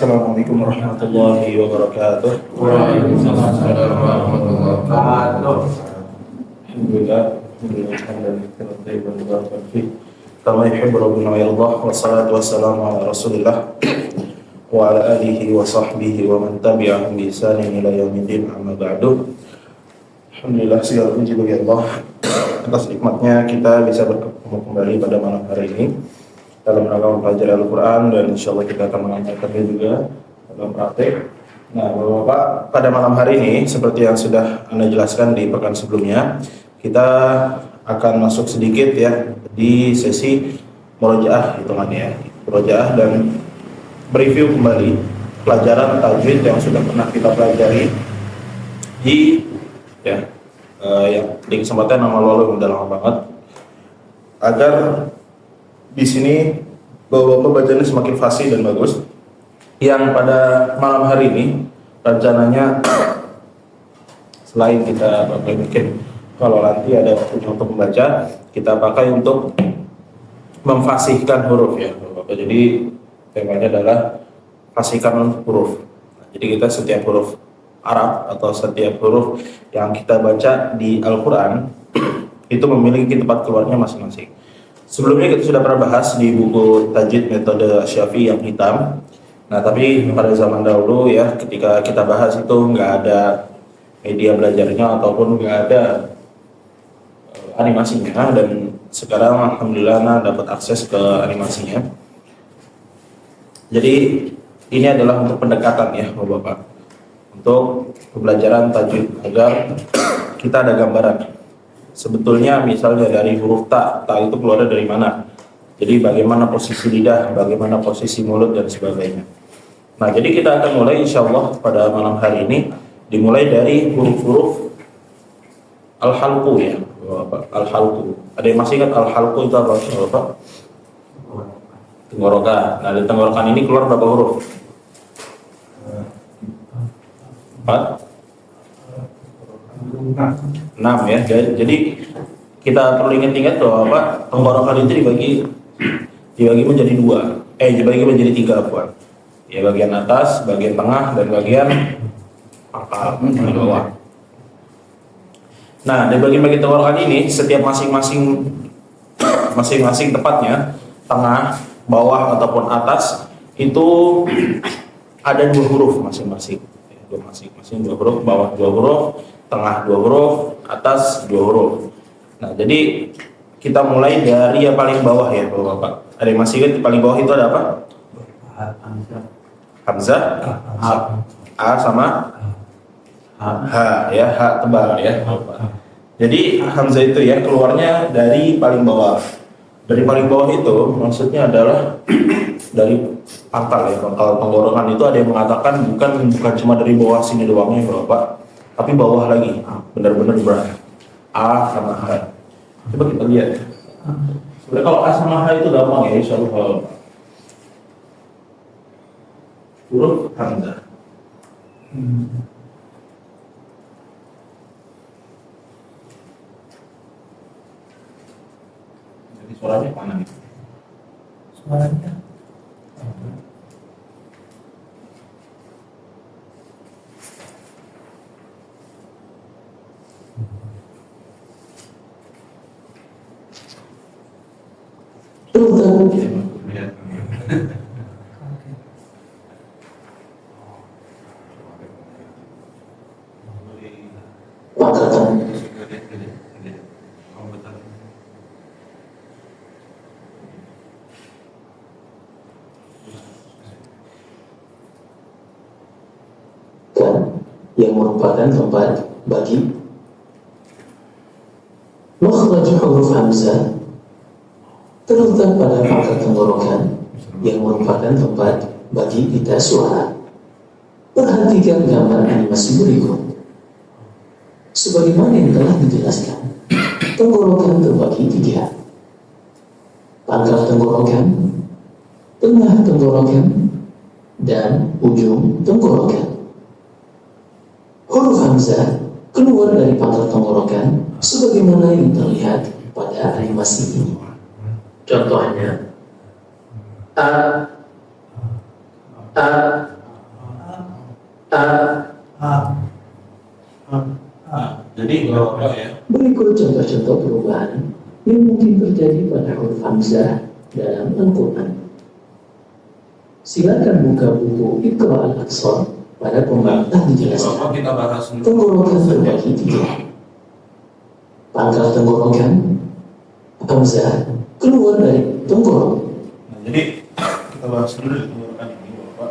Assalamualaikum warahmatullahi wabarakatuh. Waalaikumsalam warahmatullahi wabarakatuh. Alhamdulillah, kama yuhibbu rabbuna wa yardah, wassalatu wassalamu ala Rasulillah wa ala alihi wa sahbihi wa man tabi'ahum bi ihsanin ila yaumiddin, amma ba'du. Alhamdulillah, segala puji bagi Allah atas nikmatnya kita bisa bertemu kembali pada malam hari ini dalam rangka mempelajari Al-Quran, dan insya Allah kita akan mengamalkannya juga dalam praktek. Nah, Bapak-Bapak, pada malam hari ini seperti yang sudah Anda jelaskan di pekan sebelumnya, kita akan masuk sedikit ya di sesi murojaah hitungannya, murojaah dan mereview kembali pelajaran tajwid yang sudah pernah kita pelajari di yang di kesempatan yang lalu, udah lama banget, agar di sini bapak-bapak bacanya semakin fasih dan bagus. Yang pada malam hari ini rencananya selain kita pakai mungkin kalau nanti ada waktunya untuk membaca, kita pakai untuk memfasihkan huruf ya bapak. Jadi temanya adalah fasihkan huruf. Jadi kita setiap huruf Arab atau setiap huruf yang kita baca di Al-Quran itu memiliki tempat keluarnya masing-masing. Sebelumnya kita sudah pernah bahas di buku Tajwid Metode Syafi'i yang hitam. Nah, tapi pada zaman dahulu ya, ketika kita bahas itu nggak ada media belajarnya ataupun nggak ada animasinya, dan sekarang alhamdulillah dapat akses ke animasinya. Jadi ini adalah untuk pendekatan ya Bapak, untuk pembelajaran tajwid agar kita ada gambaran. Sebetulnya misalnya dari huruf ta itu keluarnya dari mana? Jadi bagaimana posisi lidah, bagaimana posisi mulut dan sebagainya. Nah, jadi kita akan mulai insya Allah pada malam hari ini dimulai dari huruf-huruf al-halqu ya, al-halqu. Ada yang masih ingat al-halqu itu apa Bapak? Tenggorokan. Nah, di tenggorokan ini keluar berapa huruf? 4? 6 ya. Jadi kita perlu ingat-ingat bahwa apa, tenggorokan itu dibagi menjadi dibagi menjadi 3 buat. Ya, bagian atas, bagian tengah, dan bagian pangkal di bawah. Nah, di bagian tenggorokan ini setiap masing-masing tepatnya, tengah, bawah ataupun atas itu ada 2 huruf masing-masing. Masing-masing 2 huruf, bawah 2 huruf, tengah 2 huruf, atas 2 huruf. Nah, jadi kita mulai dari yang paling bawah ya Bapak. Ada yang masih ingat paling bawah itu ada apa? Hamzah, A sama H ya, H tebal ya Bapak. Jadi Hamzah itu ya keluarnya dari paling bawah. Dari paling bawah itu maksudnya adalah dari pangkal ya, pangkal tenggorokan itu ada yang mengatakan bukan cuma dari bawah sini doangnya Bapak, tapi bawah lagi, benar-benar berat. A sama H. Coba kita lihat ya. Sebenarnya kalau A sama H itu gampang ya, insya Allah. Huruf Hamzah. Jadi suaranya mana nih? Suaranya. Yang merupakan tempat bagi makhraj huruf Hamzah terletak pada pangkal tenggorokan yang merupakan tempat bagi pita suara. Perhatikan gambar animasi berikut. Sebagaimana yang telah dijelaskan, tenggorokan terbagi 3. Pangkal tenggorokan, tengah tenggorokan, dan ujung tenggorokan. Huruf Hamzah keluar dari pangkal tenggorokan sebagaimana yang terlihat pada animasi ini. Contohnya A, Jadi ya. Berikut contoh-contoh perubahan yang mungkin terjadi pada huruf hamzah dalam Al-Quran. Silakan buka buku Iqra Al-Aqsa pada pembantah dijelaskan. Kita bahas dulu. Tenggorokan terbagi 3. Pangkal tenggorokan, hamzah keluar dari tenggorok. Nah, jadi kita bahas dulu tenggorokan ini, Bapak.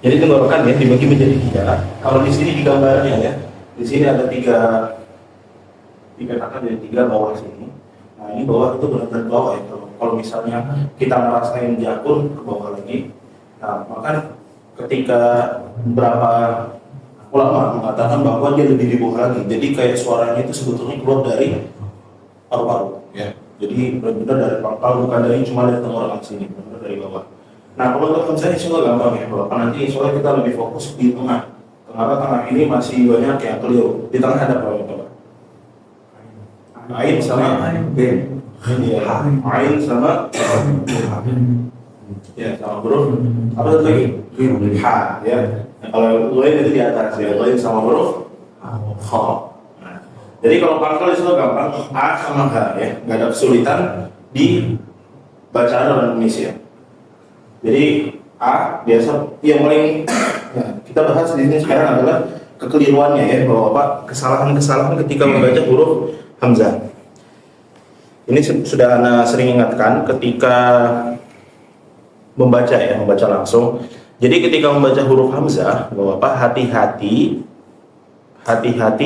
Jadi tenggorokan ya dibagi menjadi 3. Kalau di sini di gambarnya ya, di sini ada 3 kata dari 3 bawah sini. Nah ini bawah itu benar-benar bawah ya. Kalau misalnya kita ngerasain jakun ke bawah lagi, nah maka ketika beberapa ulama mengatakan bahwa dia lebih di bawah lagi. Jadi kayak suaranya itu sebetulnya keluar dari paru-paru ya. Jadi benar-benar dari pangkal, bukan dari cuma dari tenggorokan sini, benar-benar dari bawah. Nah kalau untuk hamzah insya Allah gampang ya, Bapak. Nanti insya Allah kita lebih fokus di tengah. Tengah ini masih banyak yang keliru. Di tengah ada apa Bapak? Ain sama bin. Ya, ain sama ya sama huruf. Apa satu lagi? Ha ya. Nah, kalau lain itu di atas ya, lain sama huruf kha. Nah, jadi kalau pangkal itu gampang, a sama h ya, nggak ada kesulitan di bacaan orang Indonesia. Jadi a biasa yang paling ya, kita bahas di sini sekarang adalah kekeliruannya ya, bahwa apa kesalahan-kesalahan ketika membaca huruf hamzah. Ini sudah Anda sering ingatkan ketika membaca ya, membaca langsung. Jadi ketika membaca huruf hamzah, bahwa apa hati-hati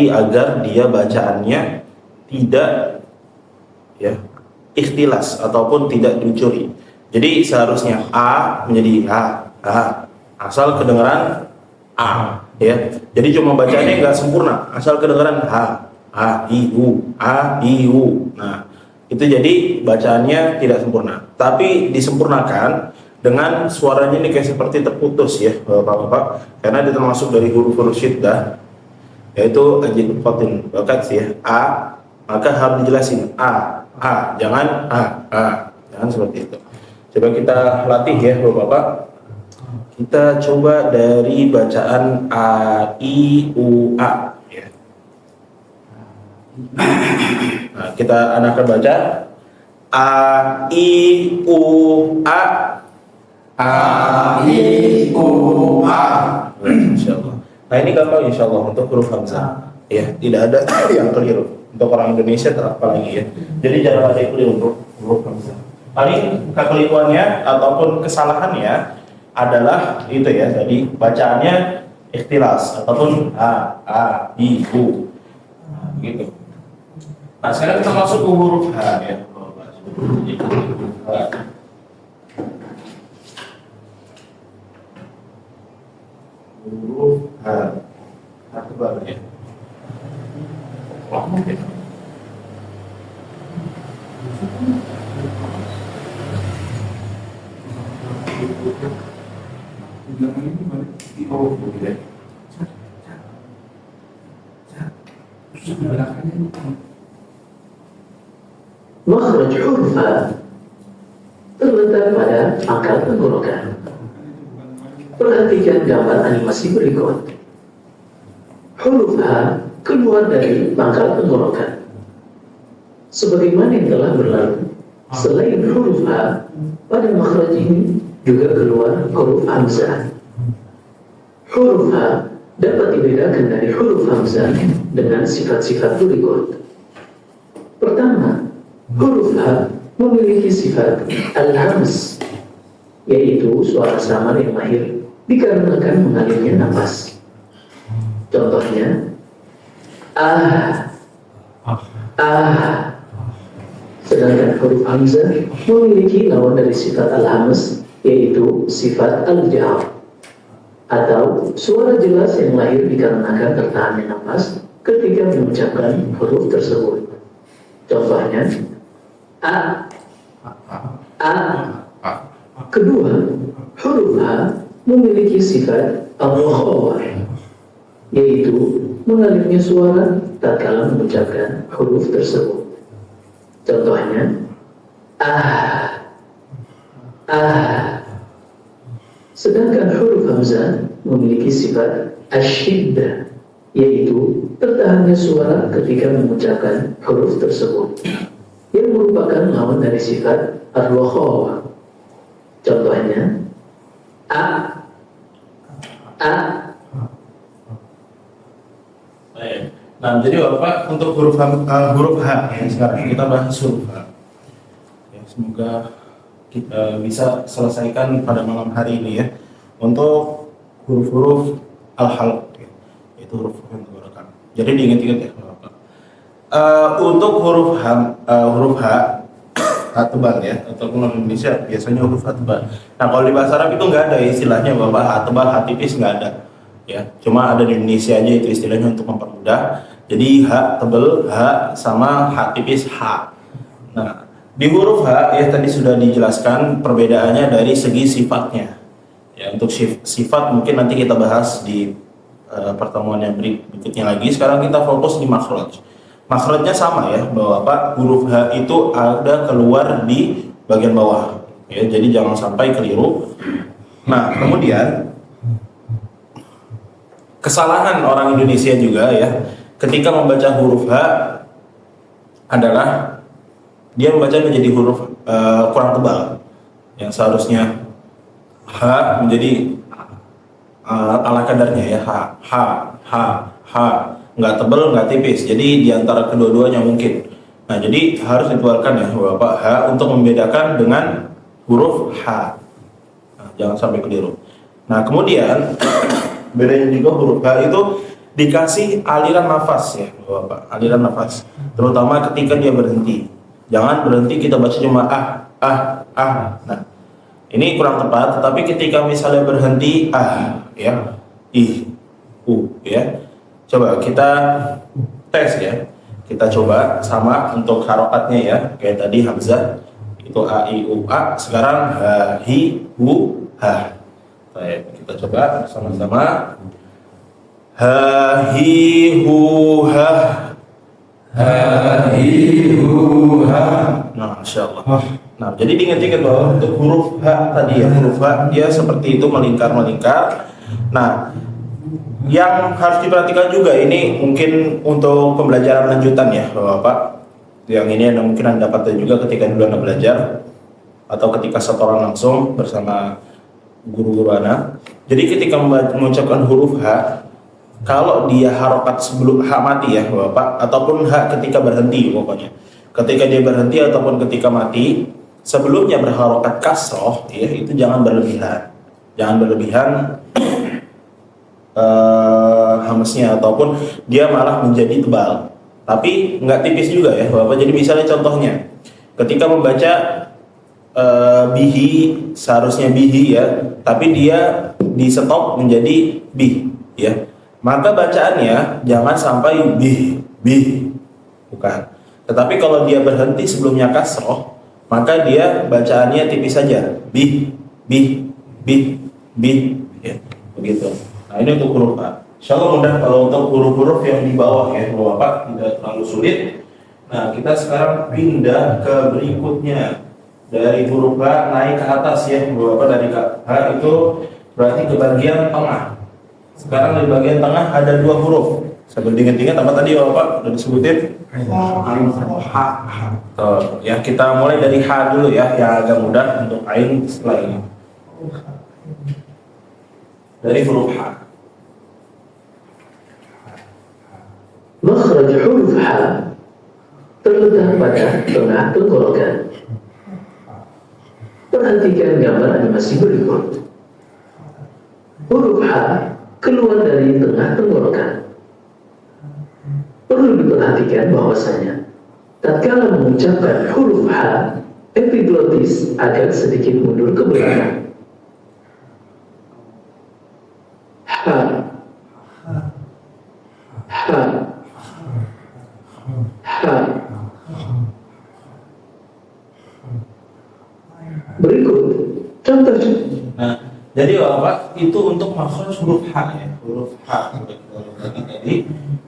agar dia bacaannya tidak ya ikhtilas ataupun tidak dicuri. Jadi seharusnya a menjadi a, asal kedengaran a ya. Jadi cuma bacaannya nggak sempurna, asal kedengaran i u. Nah, itu jadi bacaannya tidak sempurna. Tapi disempurnakan dengan suaranya ini kayak seperti terputus ya, Bapak-bapak, karena dia termasuk dari huruf-huruf syiddah, yaitu ajid fatin bakat ya, a, maka harus dijelasin a, jangan jangan seperti itu. Coba kita latih ya, Bapak-bapak. Kita coba dari bacaan a, i, u, a ya. Nah, kita akan baca a, i, u, a. Insyaallah. Nah ini gampang insyaallah untuk huruf hamzah. Ya, tidak ada yang keliru. Untuk orang Indonesia apalagi ya. Jadi jangan ada yang keliru untuk huruf hamzah. Paling kekeliruannya ataupun kesalahannya adalah itu ya. Jadi bacaannya ikhtilas ataupun a, i, u. Gitu. Nah sekarang kita masuk ke huruf h ya. Huruf h tebal ya. Mungkin. Makhraj huruf H terletak pada pangkal tenggorokan. Perhatikan gambar animasi berikut. Huruf H keluar dari pangkal tenggorokan. Sebagaimana yang telah berlalu, selain huruf H, pada makhraj ini juga keluar huruf hamzah. Huruf H dapat dibedakan dari huruf hamzah dengan sifat-sifat berikut. Pertama, huruf H memiliki sifat al-hams, yaitu suara samar yang lahir dikarenakan mengalirnya nafas. Contohnya, sedangkan huruf hamzah memiliki lawan dari sifat al-hams, yaitu sifat al-jahr, atau suara jelas yang lahir dikarenakan tertahannya nafas ketika mengucapkan huruf tersebut. Contohnya, a. Kedua, huruf H memiliki sifat al-mukhawar, yaitu mengalirnya suara tatkala mengucapkan huruf tersebut. Contohnya, Sedangkan huruf hamzah memiliki sifat asyiddah, yaitu tertahannya suara ketika mengucapkan huruf tersebut, yang merupakan lawan dari sifat ar-rakhawah. Contohnya a, a. Baik. Nah, jadi Bapak untuk huruf H ya, sekarang kita bahas huruf H. Ya, semoga kita bisa selesaikan pada malam hari ini ya. Untuk huruf-huruf al-halq ya, itu huruf yang tenggorokan. Jadi diingat-ingat ya Bapak. Untuk huruf H tebal ya, ataupun orang Indonesia biasanya huruf H tebal. Nah, kalau di bahasa Arab itu nggak ada istilahnya Bapak H tebal, H tipis nggak ada. Ya, cuma ada di Indonesia aja itu istilahnya untuk mempermudah. Jadi H tebal, H sama H tipis H. Nah, di huruf H ya tadi sudah dijelaskan perbedaannya dari segi sifatnya. Ya, untuk sifat mungkin nanti kita bahas di pertemuan yang berikutnya lagi. Sekarang kita fokus di makhraj. Makhrajnya sama ya, bahwa huruf H itu ada keluar di bagian bawah. Ya, jadi jangan sampai keliru. Nah, kemudian kesalahan orang Indonesia juga ya, ketika membaca huruf H adalah dia membaca menjadi huruf kurang tebal. Yang seharusnya H menjadi ala kadarnya ya, H, nggak tebal, nggak tipis. Jadi diantara kedua-duanya mungkin. Nah, jadi harus ditebalkan ya Bapak H untuk membedakan dengan huruf H. Nah, jangan sampai keliru. Nah, kemudian bedanya juga huruf H itu dikasih aliran nafas ya Bapak, aliran nafas. Terutama ketika dia berhenti. Jangan berhenti kita baca cuma ah. Nah, ini kurang tepat, tetapi ketika misalnya berhenti ya, ya. Coba kita tes ya. Kita coba sama untuk harokatnya ya. Kayak tadi hamzah itu a i u a, sekarang ha hi hu ha. Baik, kita coba sama-sama. Ha hi hu ha. Ha hi hu ha. Nah, Masya Allah. Nah, jadi diingat-ingat bahwa untuk huruf H tadi ya, huruf H dia seperti itu melingkar-melingkar. Nah, yang harus diperhatikan juga ini mungkin untuk pembelajaran lanjutan ya Bapak. Yang ini Anda mungkin Anda dapatkan juga ketika dulu Anda belajar atau ketika setoran langsung bersama guru-guru Anda. Jadi ketika mengucapkan huruf H, kalau dia harokat sebelum H mati ya Bapak, ataupun H ketika berhenti pokoknya. Ketika dia berhenti ataupun ketika mati, sebelumnya berharokat kasroh ya, itu jangan berlebihan. Jangan berlebihan hamsnya, ataupun dia malah menjadi tebal. Tapi nggak tipis juga ya Bapak. Jadi misalnya contohnya, ketika membaca bihi, seharusnya bihi ya, tapi dia di stop menjadi bih ya. Maka bacaannya jangan sampai bih, bukan. Tetapi kalau dia berhenti sebelumnya kasroh, maka dia bacaannya tipis saja, bih, ya, begitu. Nah, ini untuk huruf A. Insyaallah mudah kalau untuk huruf-huruf yang di bawah ya, Bapak, tidak terlalu sulit. Nah, kita sekarang pindah ke berikutnya. Dari huruf H naik ke atas ya, Bapak, dari H itu berarti ke bagian tengah. Sekarang di bagian tengah ada dua huruf. Sambil diingat-ingat apa tadi Bapak udah disebutin? H. Ya, kita mulai dari H dulu ya, yang agak mudah untuk ain setelah ini. Dari huruf H. Makhraj huruf H terletak pada tengah tenggorokan. Perhatikan gambar animasi berikut. Huruf H keluar dari tengah tenggorokan. Perlu diperhatikan bahwasanya tatkala mengucapkan huruf H, epiglotis agak sedikit mundur ke belakang. H, H, H. Berikut contoh. Nah, jadi Bapak itu untuk makhraj huruf H ya, huruf H sudah kita lagi tadi.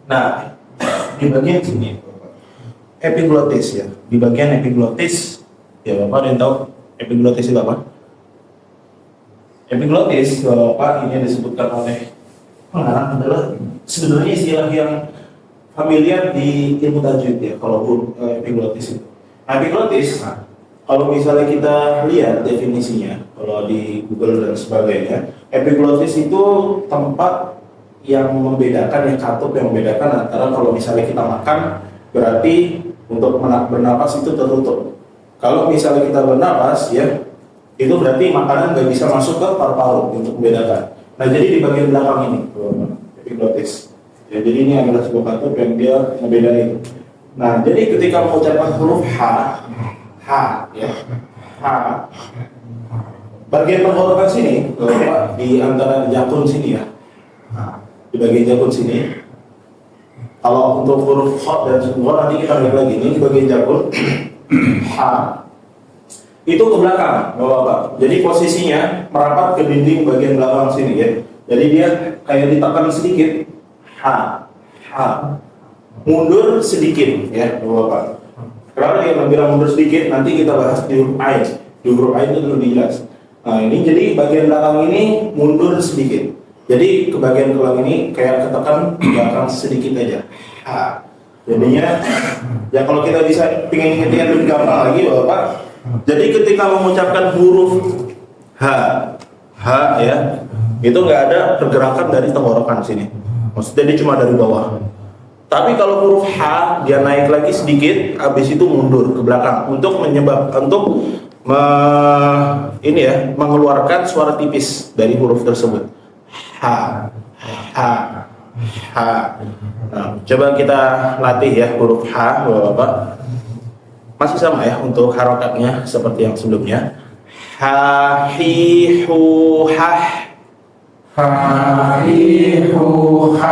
Nah, di bagian sini Bapak, epiglotis ya, di bagian epiglotis ya Bapak, ada yang tahu epiglotis itu apa? Epiglotis, Bapak, ini disebutkan oleh pengarang adalah sebenarnya istilah yang familiar di ilmu tajwid ya, kalau epiglotis itu. Epiglotis, kalau misalnya kita lihat definisinya, kalau di Google dan sebagainya, epiglotis itu tempat yang membedakan, yang katup yang membedakan antara kalau misalnya kita makan, berarti untuk bernapas itu tertutup. Kalau misalnya kita bernapas ya, itu berarti makanan nggak bisa masuk ke paru-paru untuk membedakan. Nah, jadi di bagian belakang ini, epiglotis. Ya, jadi ini adalah sebuah katup yang dia membedain. Nah, jadi ketika mengucapkan huruf H, ya, H, bagian tenggorokan sini, di antara jakun sini ya, di bagian jakun sini. Kalau untuk huruf H dan semua nanti kita lihat lagi ini di bagian jakun H. Itu ke belakang, Bapak. Jadi posisinya merapat ke dinding bagian belakang sini ya. Jadi dia kayak ditekan sedikit, H, mundur sedikit ya, Bapak. Karena yang bilang mundur sedikit, nanti kita bahas di huruf Ain. Di huruf Ain itu lebih jelas. Nah ini jadi bagian belakang ini mundur sedikit. Jadi ke bagian belakang ini kayak ketekan belakang sedikit aja. Jadinya ya kalau kita bisa pengen ingetnya lebih gampang lagi, Bapak. Jadi ketika mengucapkan huruf H ya, itu nggak ada pergerakan dari tenggorokan sini. Maksudnya dia cuma dari bawah. Tapi kalau huruf H dia naik lagi sedikit, habis itu mundur ke belakang untuk mengeluarkan suara tipis dari huruf tersebut. H. Nah, coba kita latih ya huruf H, Bapak. Masih sama ya untuk harokatnya seperti yang sebelumnya. Ha, hi, hu, hah. Ha, hi, hu, ha.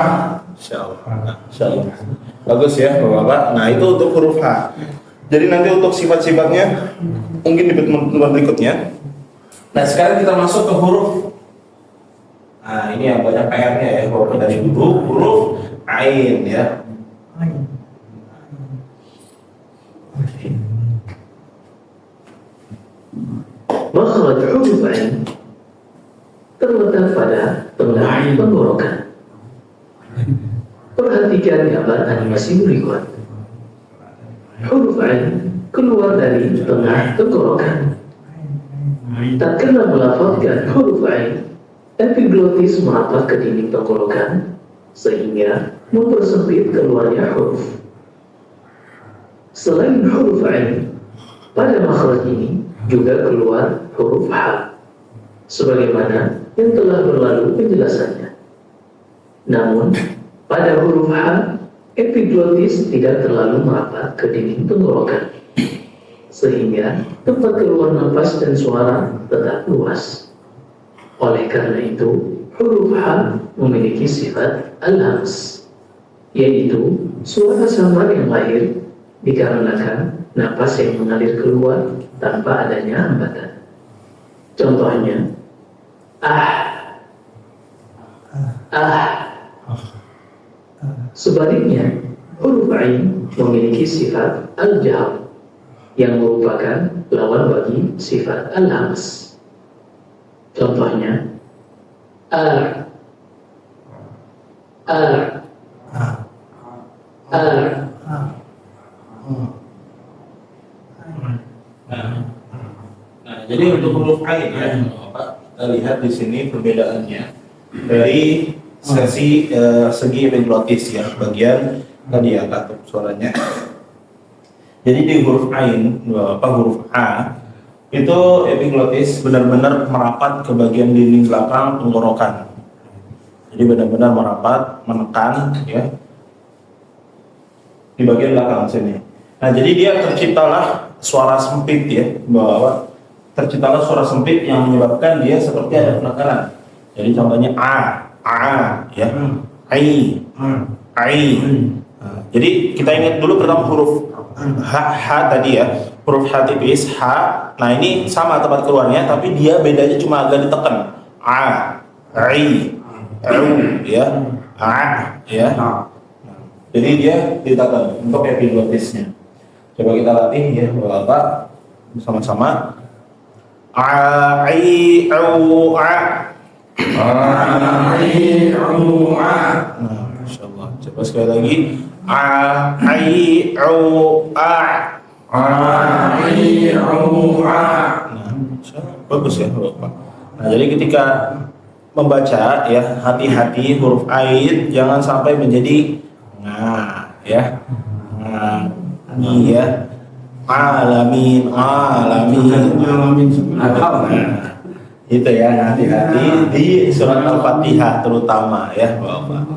Insyaallah. Bagus ya, Bapak. Nah, itu untuk huruf H. Jadi nanti untuk sifat-sifatnya mungkin di pertemuan berikutnya. Nah, sekarang kita masuk ke huruf. Nah, ini yang banyak PR-nya ya, Bapak, dari dulu huruf Ain ya. Makhraj huruf Ain terletak pada tengah tenggorokan. Perhatikan gambar animasi berikut. Huruf Ain keluar dari tengah tenggorokan. Tatkala melafazkan huruf Ain, epiglotis merapat ke dinding tenggorokan sehingga mempersempit keluarnya huruf. Selain huruf Ain, pada makhraj ini juga keluar huruf H, sebagaimana yang telah berlalu penjelasannya. Namun, pada huruf H, epiglotis tidak terlalu merapat ke dinding tenggorokan, sehingga tempat keluar nafas dan suara tetap luas. Oleh karena itu, huruf H memiliki sifat al-hams, yaitu suara samar yang lahir dikarenakan nafas yang mengalir keluar tanpa adanya hambatan. Contohnya, Sebaliknya, huruf Ain memiliki sifat al-jahr yang merupakan lawan bagi sifat al-hams. Contohnya, Nah, jadi untuk huruf Ain ya, kita lihat di sini perbedaannya dari segi epiglotis ya, bagian tadi ya katup suaranya. Jadi di huruf Ain, huruf A itu epiglotis benar-benar merapat ke bagian dinding belakang tenggorokan. Jadi benar-benar merapat, menekan ya di bagian belakang sini. Nah, jadi dia terciptalah suara sempit ya, bahwa terciptalah suara sempit yang menyebabkan dia seperti ada penekanan. Jadi contohnya a ya, ai. Nah, jadi kita ingat dulu pertama huruf h tadi ya, huruf h tipis h. Nah, ini sama tempat keluarnya, tapi dia bedanya cuma agak ditekan. Ai, ya, ya. Jadi dia ditekan untuk epiglotisnya. Coba kita latih ya, Bapak, bersama-sama. ai au a. Nah, masyaallah. Coba sekali lagi. Ai au a. Nah, bagus ya Bapak. Nah, jadi ketika membaca ya, hati-hati huruf ain jangan sampai menjadi nga ya. Ni ya. Alamin. Nah, itu ya, hati-hati di surat Al-Fatihah terutama ya Bapak.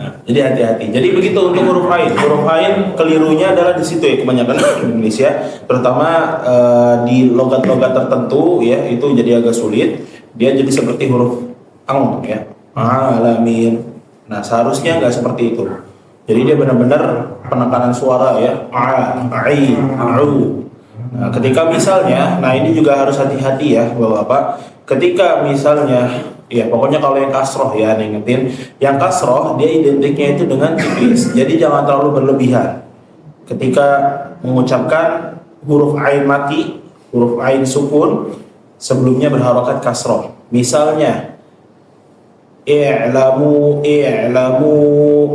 Nah, jadi hati-hati. Jadi begitu untuk huruf ain. Huruf ain kelirunya adalah di situ ya, kebanyakan di Indonesia, terutama di logat-logat tertentu ya, itu jadi agak sulit. Dia jadi seperti huruf ang ya. Alamin. Nah, seharusnya nggak seperti itu. Jadi dia benar-benar penekanan suara ya. Ai, au. Nah, ketika misalnya, nah ini juga harus hati-hati ya Bapak. Ketika misalnya ya, pokoknya kalau yang kasroh ya, ingetin, yang kasroh dia identiknya itu dengan tipis. Jadi jangan terlalu berlebihan. Ketika mengucapkan huruf ain mati, huruf ain sukun, sebelumnya berharokat kasroh. Misalnya, i'lamu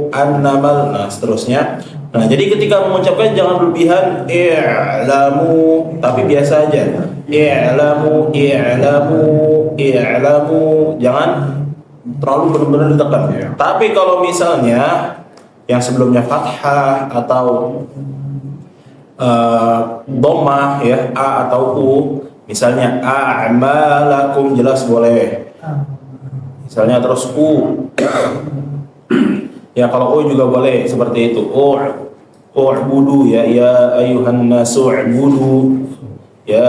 annamal, nah seterusnya. Nah, jadi ketika mengucapkan jangan berlebihan, i'lamu, tapi biasa aja. I'lamu, jangan terlalu benar-benar ditekan. Tapi kalau misalnya yang sebelumnya fathah atau dhammah ya, a atau u, misalnya a'malakum, jelas boleh. Misalnya terus u. Ya kalau u juga boleh seperti itu. U'budu ya ayuhan nasu u'budu. Ya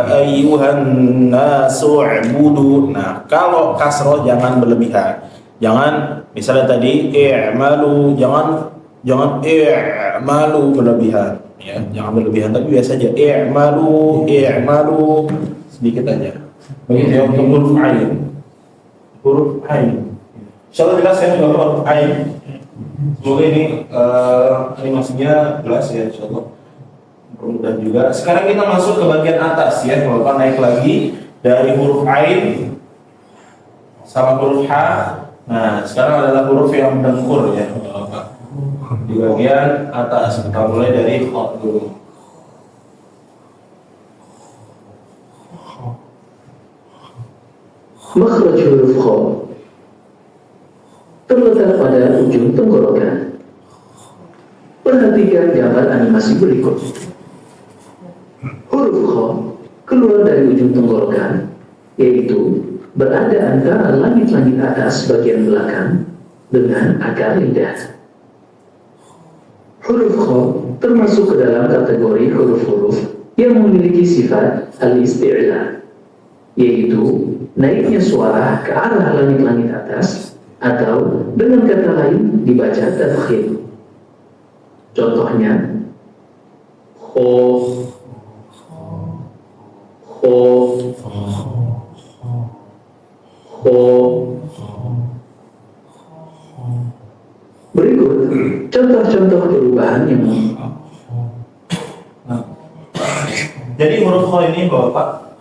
ayyuhan nasu u'budu. Nah, kalau kasroh jangan berlebihan. Jangan misalnya tadi i'malu, jangan i'malu berlebihan ya. Jangan berlebihan, tapi biasa aja i'malu sedikit aja. Begitu ya untuk huruf ain. Huruf ain. Insyaallah jelas ya untuk huruf ain. Semoga ini animasinya jelas ya insyaallah. Mudah juga. Sekarang kita masuk ke bagian atas ya, Bapak naik lagi dari huruf ain sama huruf ha. Nah, sekarang adalah huruf yang mendengkur ya, Bapak. Di bagian atas kita mulai dari kha dulu. Makhraj huruf kha terletak pada ujung tenggorokan. Perhatikan gambar animasi berikut. Huruf kha keluar dari ujung tenggorokan, yaitu berada antara langit-langit atas bagian belakang dengan akar lidah. Huruf kha termasuk ke dalam kategori huruf-huruf yang memiliki sifat al-isti'la, yaitu naiknya suara ke arah langit-langit atas, atau dengan kata lain dibaca tadkhil. Contohnya, kho. Berikut contoh-contoh perubahan yang jadi huruf kha ini Bapak,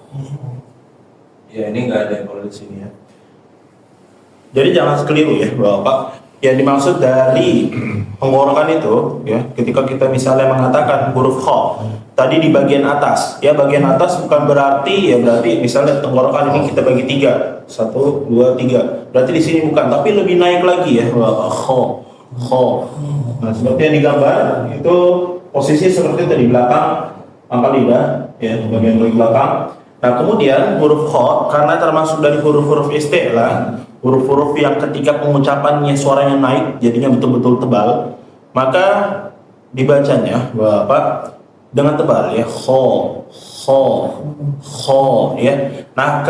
ya ini nggak ada yang boleh di sini ya. Jadi jangan keliru ya Bapak. Yang dimaksud dari penggorokan itu ya, ketika kita misalnya mengatakan huruf kha tadi di bagian atas, ya bagian atas bukan berarti ya, berarti misalnya tenggorokan ini kita bagi 3, 1, 2, 3. Berarti di sini bukan, tapi lebih naik lagi ya kha. Nah, seperti yang digambar itu posisi seperti itu di belakang pangkal lidah ya, bagian belakang. Nah, kemudian huruf kha karena termasuk dari huruf-huruf isti'la, huruf-huruf yang ketika pengucapannya suaranya naik jadinya betul-betul tebal, maka dibacanya Bapak dengan tebal ya, kho ya. Nah,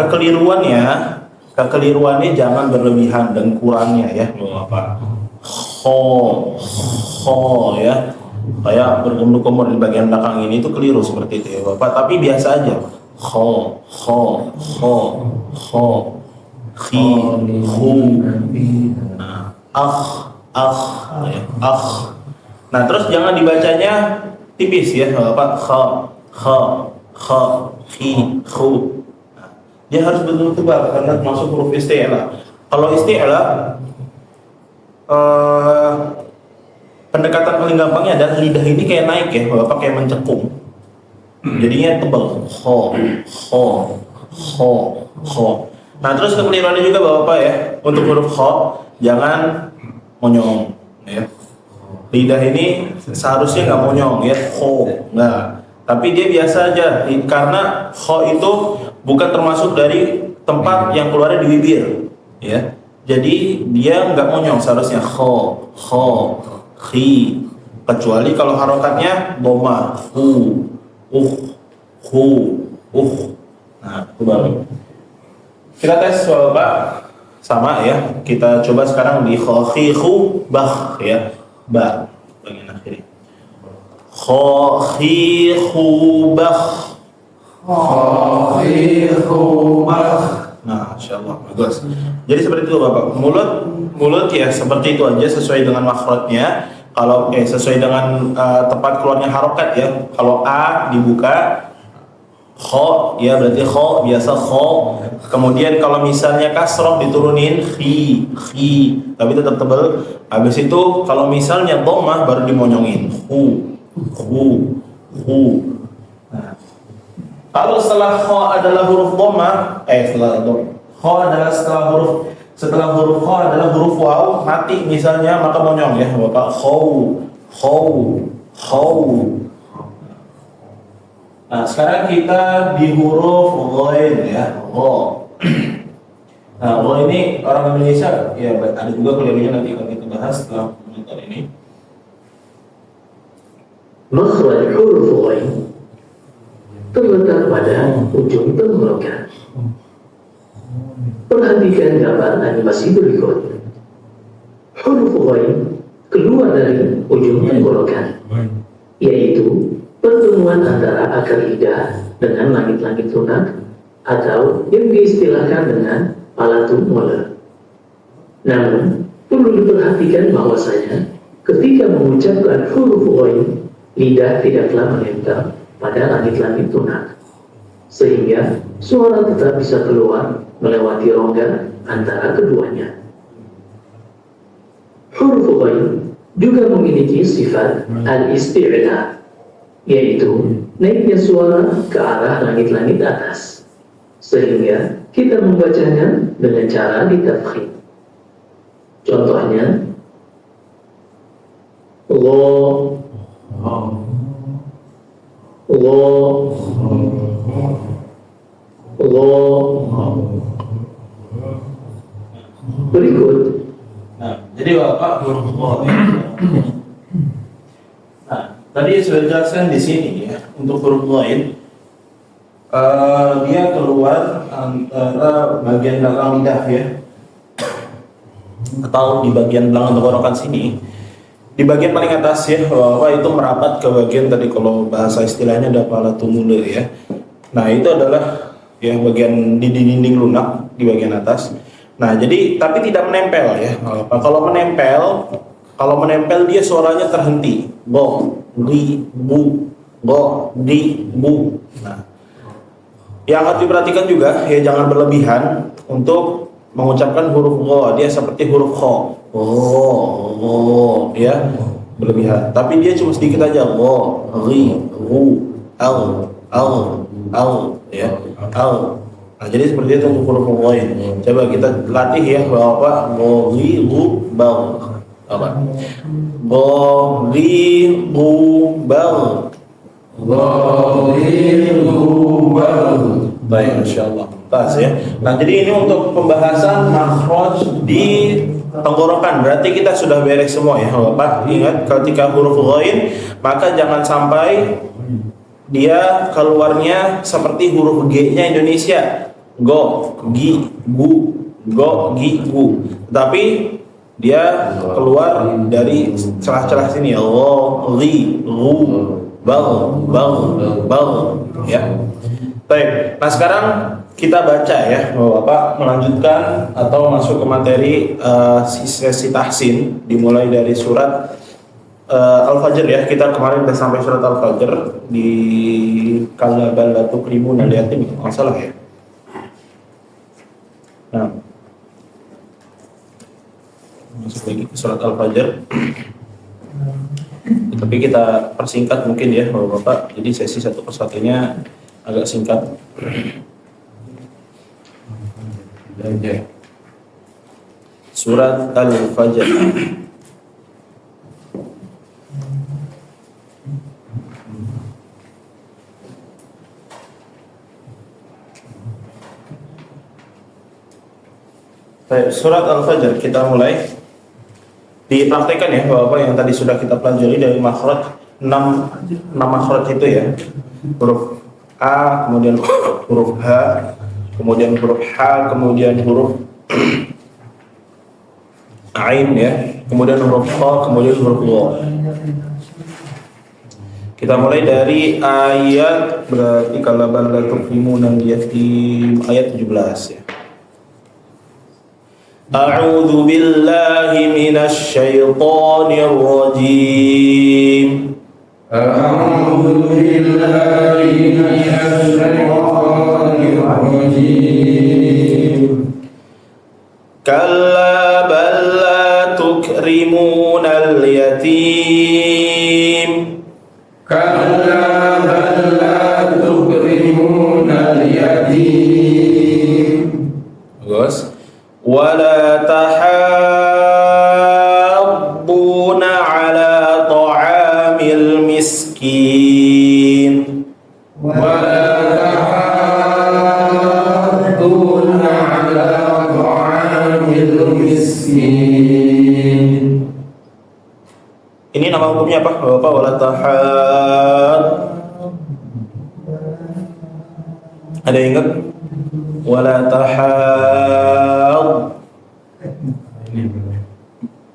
kekeliruannya jangan berlebihan dan kurangnya ya Bapak. Kho ya. Kayak bergemur-gemur di bagian belakang ini itu keliru seperti itu ya Bapak, tapi biasa aja. Kho khi, hu, nah terus jangan dibacanya tipis ya Bapak, kha kha, khi, khu. Nah, dia harus betul-betul tebal karena masuk huruf isti'la. Kalau isti'la pendekatan paling gampangnya adalah lidah ini kayak naik ya, Bapak kayak mencekung. Jadinya tebal. Kho. Nah, terus kekeliruannya juga Bapak ya, untuk huruf kho jangan monyong ya. Lidah ini seharusnya nggak monyong ya, kho, nggak. Tapi dia biasa aja karena kho itu bukan termasuk dari tempat yang keluarnya di bibir ya. Jadi dia nggak monyong seharusnya kho, khi. Kecuali kalau harokatnya doma, hu, Nah, itu baru. Kita tes Bapak sama ya. Kita coba sekarang di kho, khi, khu, bah ya. Ba bagian akhir. Kho, khi, khu, bah. Nah, insyaallah bagus. Jadi seperti itu Bapak. Mulut ya seperti itu aja sesuai dengan makhrajnya. Kalau sesuai dengan tempat keluarnya harokat ya. Kalau a dibuka, kho ya berarti kho biasa kho. Kemudian kalau misalnya kasroh diturunin khi, tapi tetap tebal. Habis itu kalau misalnya dhammah baru dimonyongin hu. Nah, kalau setelah kho adalah huruf dhammah, setelah huruf kho adalah huruf waw mati misalnya, maka monyong ya Bapak. Kho. Nah, sekarang kita di huruf ghain ya, gha. Nah, gha ini orang Indonesia ya ada juga kelirunya, nanti akan kita bahas setelah komentar ini. Makhraj huruf ghain terletak pada ujung tenggorokan. Perhatikan gambar animasi berikut. Huruf ghain keluar dari ujung tenggorokan, yaitu pertemuan antara akar lidah dengan langit-langit lunak atau yang diistilahkan dengan palatum molar. Namun, perlu diperhatikan bahwasanya ketika mengucapkan huruf ghain, lidah tidaklah menempel pada langit-langit lunak, sehingga suara tetap bisa keluar melewati rongga antara keduanya. Huruf ghain juga memiliki sifat al-isti'la, yaitu naiknya suara ke arah langit-langit atas, sehingga kita membacanya dengan cara ditafkhim. Contohnya, lo, berikut. Nah, jadi Bapak huruf ghain. Nah, tadi sudah dijelaskan di sini ya, untuk huruf ghain dia keluar antara bagian belakang lidah ya, atau di bagian belakang tenggorokan sini, di bagian paling atas ya, bahwa itu merapat ke bagian tadi kalau bahasa istilahnya ada palatum molar ya. Nah, itu adalah ya bagian di dinding lunak di bagian atas. Nah, jadi tapi tidak menempel ya. Kalau menempel dia suaranya terhenti. Go, di, bu, go, di, bu. Nah, yang harus diperhatikan juga ya, jangan berlebihan untuk mengucapkan huruf go. Dia seperti huruf kho. Go, ya, berlebihan. Tapi dia cuma sedikit aja. Go, ri, ru, al, ya, al. Nah, jadi seperti itu untuk huruf ghain. Coba kita latih ya, Bapak. Ghi, gu, bal. Apa? Ghi, gu, bal. Baik, insyaallah. Tas ya. Nah, jadi ini untuk pembahasan makhraj di tenggorokan. Berarti kita sudah beres semua ya, Bapak. Ingat, ketika huruf ghain, maka jangan sampai dia keluarnya seperti huruf G-nya Indonesia. Go, gi, gu, go, gi, gu. Tapi dia keluar dari celah-celah sini. Lo, ri, ru, bal, ya. Baik. Nah, sekarang kita baca ya, Bapak melanjutkan atau masuk ke materi sesi tahsin, dimulai dari surat Al-Fajr ya. Kita kemarin udah sampai surat Al-Fajr di kalla bal la tukrimuna al-yatim, nggak salah ya. Nah, masuk lagi ke surat Al-Fajr. Tapi kita persingkat mungkin ya Bapak-bapak. Jadi sesi satu persatunya agak singkat. Surat Al-Fajr. Baik, surat Al-Fajr kita mulai. Dipraktekkan ya Bapak yang tadi sudah kita pelajari dari makhraj 6 makhraj itu ya. Huruf A, kemudian huruf H, kemudian huruf H, kemudian huruf Ain ya, kemudian huruf Q, kemudian huruf Wa. Kita mulai dari ayat berarti kalla bal la tukrimuna al-yatim ayat 17 ya. A'udzu billahi minasy syaithanir rajim. A'udzu billahi minasy syaithanir rajim. Kalla bal la tukrimuna al-yatim. Kalla bal la tukrimuna al-yatim. Bagus. Wala tahadduna ala ta'amil miskin. Wala tahadduna ala ta'amil miskin. Ini nama hukumnya apa Bapak? Wala tahad. Ada yang ingat? Wala tahad.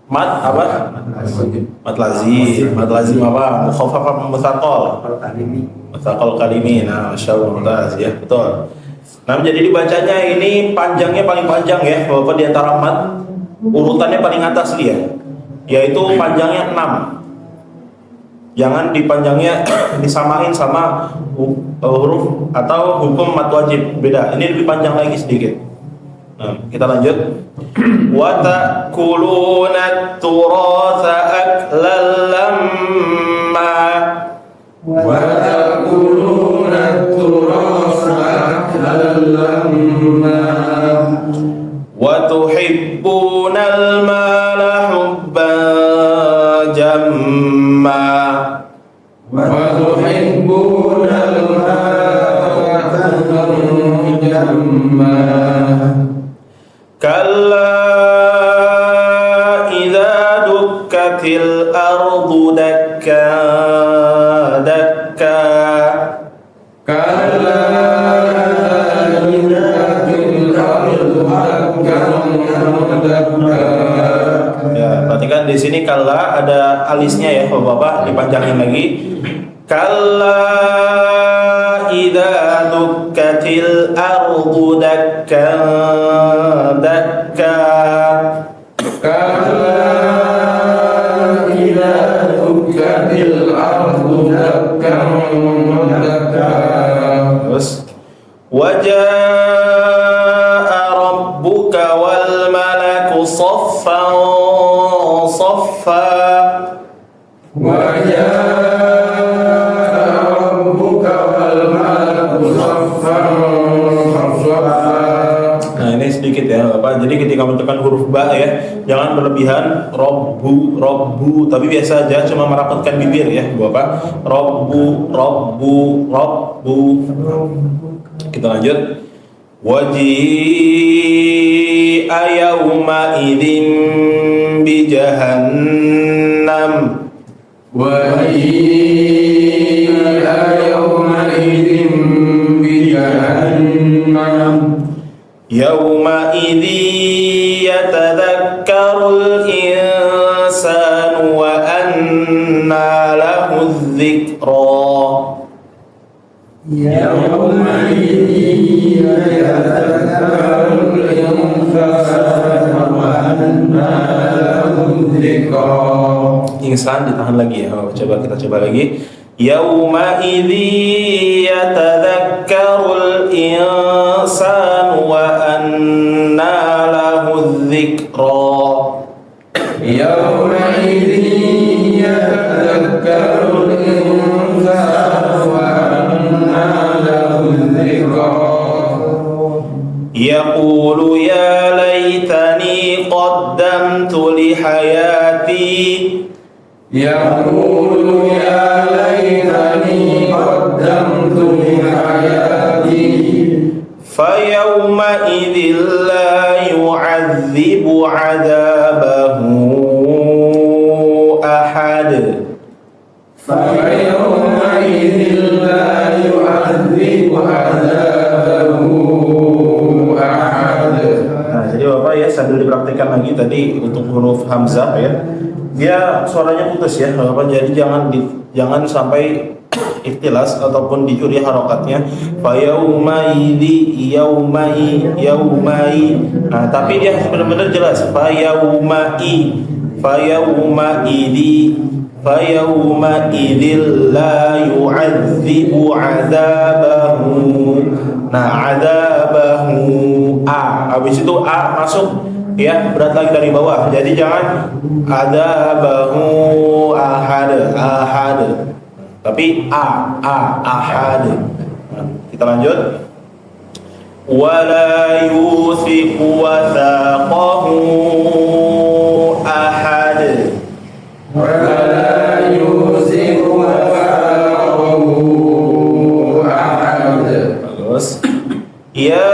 Mat apa? Mat lazim. Mat lazim apa? Mukhaffaf apa mutsaqal? Mutsaqal kalimi. Nah, masyaallah mutaz ya, betul. Nah, jadi dibacanya ini panjangnya paling panjang ya, Bapak di antara mat. Urutannya paling atas dia, yaitu panjangnya 6. Jangan dipanjangnya disamain sama huruf atau hukum mat wajib, beda. Ini lebih panjang lagi sedikit. Nah, kita lanjut. Wa ta'kuluna at-turatha aklan lamma. Wa ta'kuluna at-turatha aklan lamma. Wa tuhibbuna al-mala hubban jamma. Wa tuhibbuna al-mala hubban jamma. Kalla idza dukkatil ardu dakka dakka. Kalla idza dukkatil ardu dakka. Ya, perhatikan di sini kalla ada alisnya ya, Bapak dipanjangin lagi. Kalla idza dukkatil ardu dakka dakka. Kalla idza dukkatil ardu dakka dakka. Terus wajaa rabbuka wal malaku saffan saffa. Nah, ini sedikit ya Bapak. Jadi ketika menentukan huruf ba ya, jangan berlebihan robbu robbu, tapi biasa aja cuma merapatkan bibir ya Bapak. Robbu robbu robbu. Kita lanjut. Waji'a yawma idzin bi jahannam. Waji'a yawma idzin bi jahannam. Yawma idzi yatadhakkarul insanu wa anna lahu dzikra. Yawma idzi yatadhakkarul insanu wa anna lahu dzikra. insan ditahan lagi ya. Coba kita coba lagi. Yauma idzi yatadzakkarul insanu wa anna lahu dzikra. Yauma idzi yatadzakkarul insanu wa anna lahu dzikra. Yaqulu ya laitani qaddamtu li hayati. Yaqulu ya laitani qaddamtu li hayati. Fayawma idzin la yu'adzibu 'adzabahu ahad. Fayawma idzin la yu'adzibu 'adzabahu ahad. Nah, jadi Bapak ya sambil dipraktikkan lagi tadi untuk huruf hamzah ya. Dia suaranya putus ya, Bapak. Jadi jangan sampai ikhtilas ataupun dicuri harokatnya. Fayaumai yaumai. Nah, tapi dia benar-benar jelas. Fayaumidil la yu'adzibu 'adzabahu. Nah, 'adzabahu habis itu a masuk ya, berat lagi dari bawah. Jadi jangan adzabahu ahad. Tapi ahad. Nah, kita lanjut. Wala yuthiqu wathaqahu ahad. Wala yuthiqu wathaqahu ahad. Bagus. Ya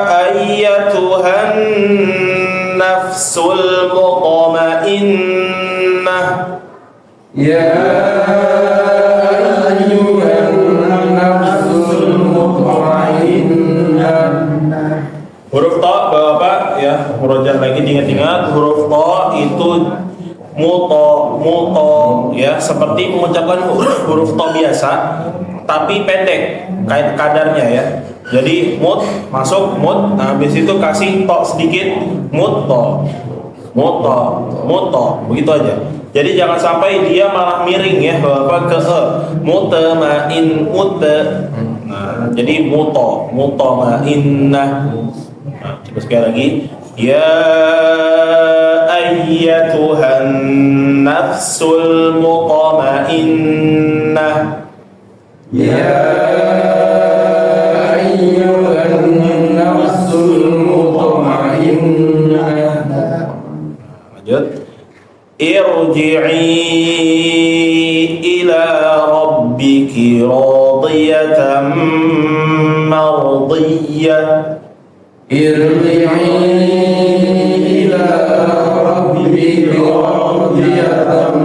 ayyatuhan nafsul mutmainnah. Ya ayyuhan nafsul mutmainnah. Huruf ta Bapak ya, murojaah lagi, diingat-ingat huruf ta itu muto ya, seperti mengucapkan huruf ta biasa tapi pendek kadarnya ya. Jadi mut masuk mut, nah habis itu kasih to sedikit, muto begitu aja. Jadi jangan sampai dia malah miring ya Bapak ke mutmain Nah, jadi mutmainnah. Nah, coba sekali lagi. Ya ayyatuhan nafsul mutmainnah. Ya ayyuhan nafsul mutmainnah. Lanjut. Irji'i ila rabbiki radiyatan mardiyah. Irji'i ila rabbiki radiyatan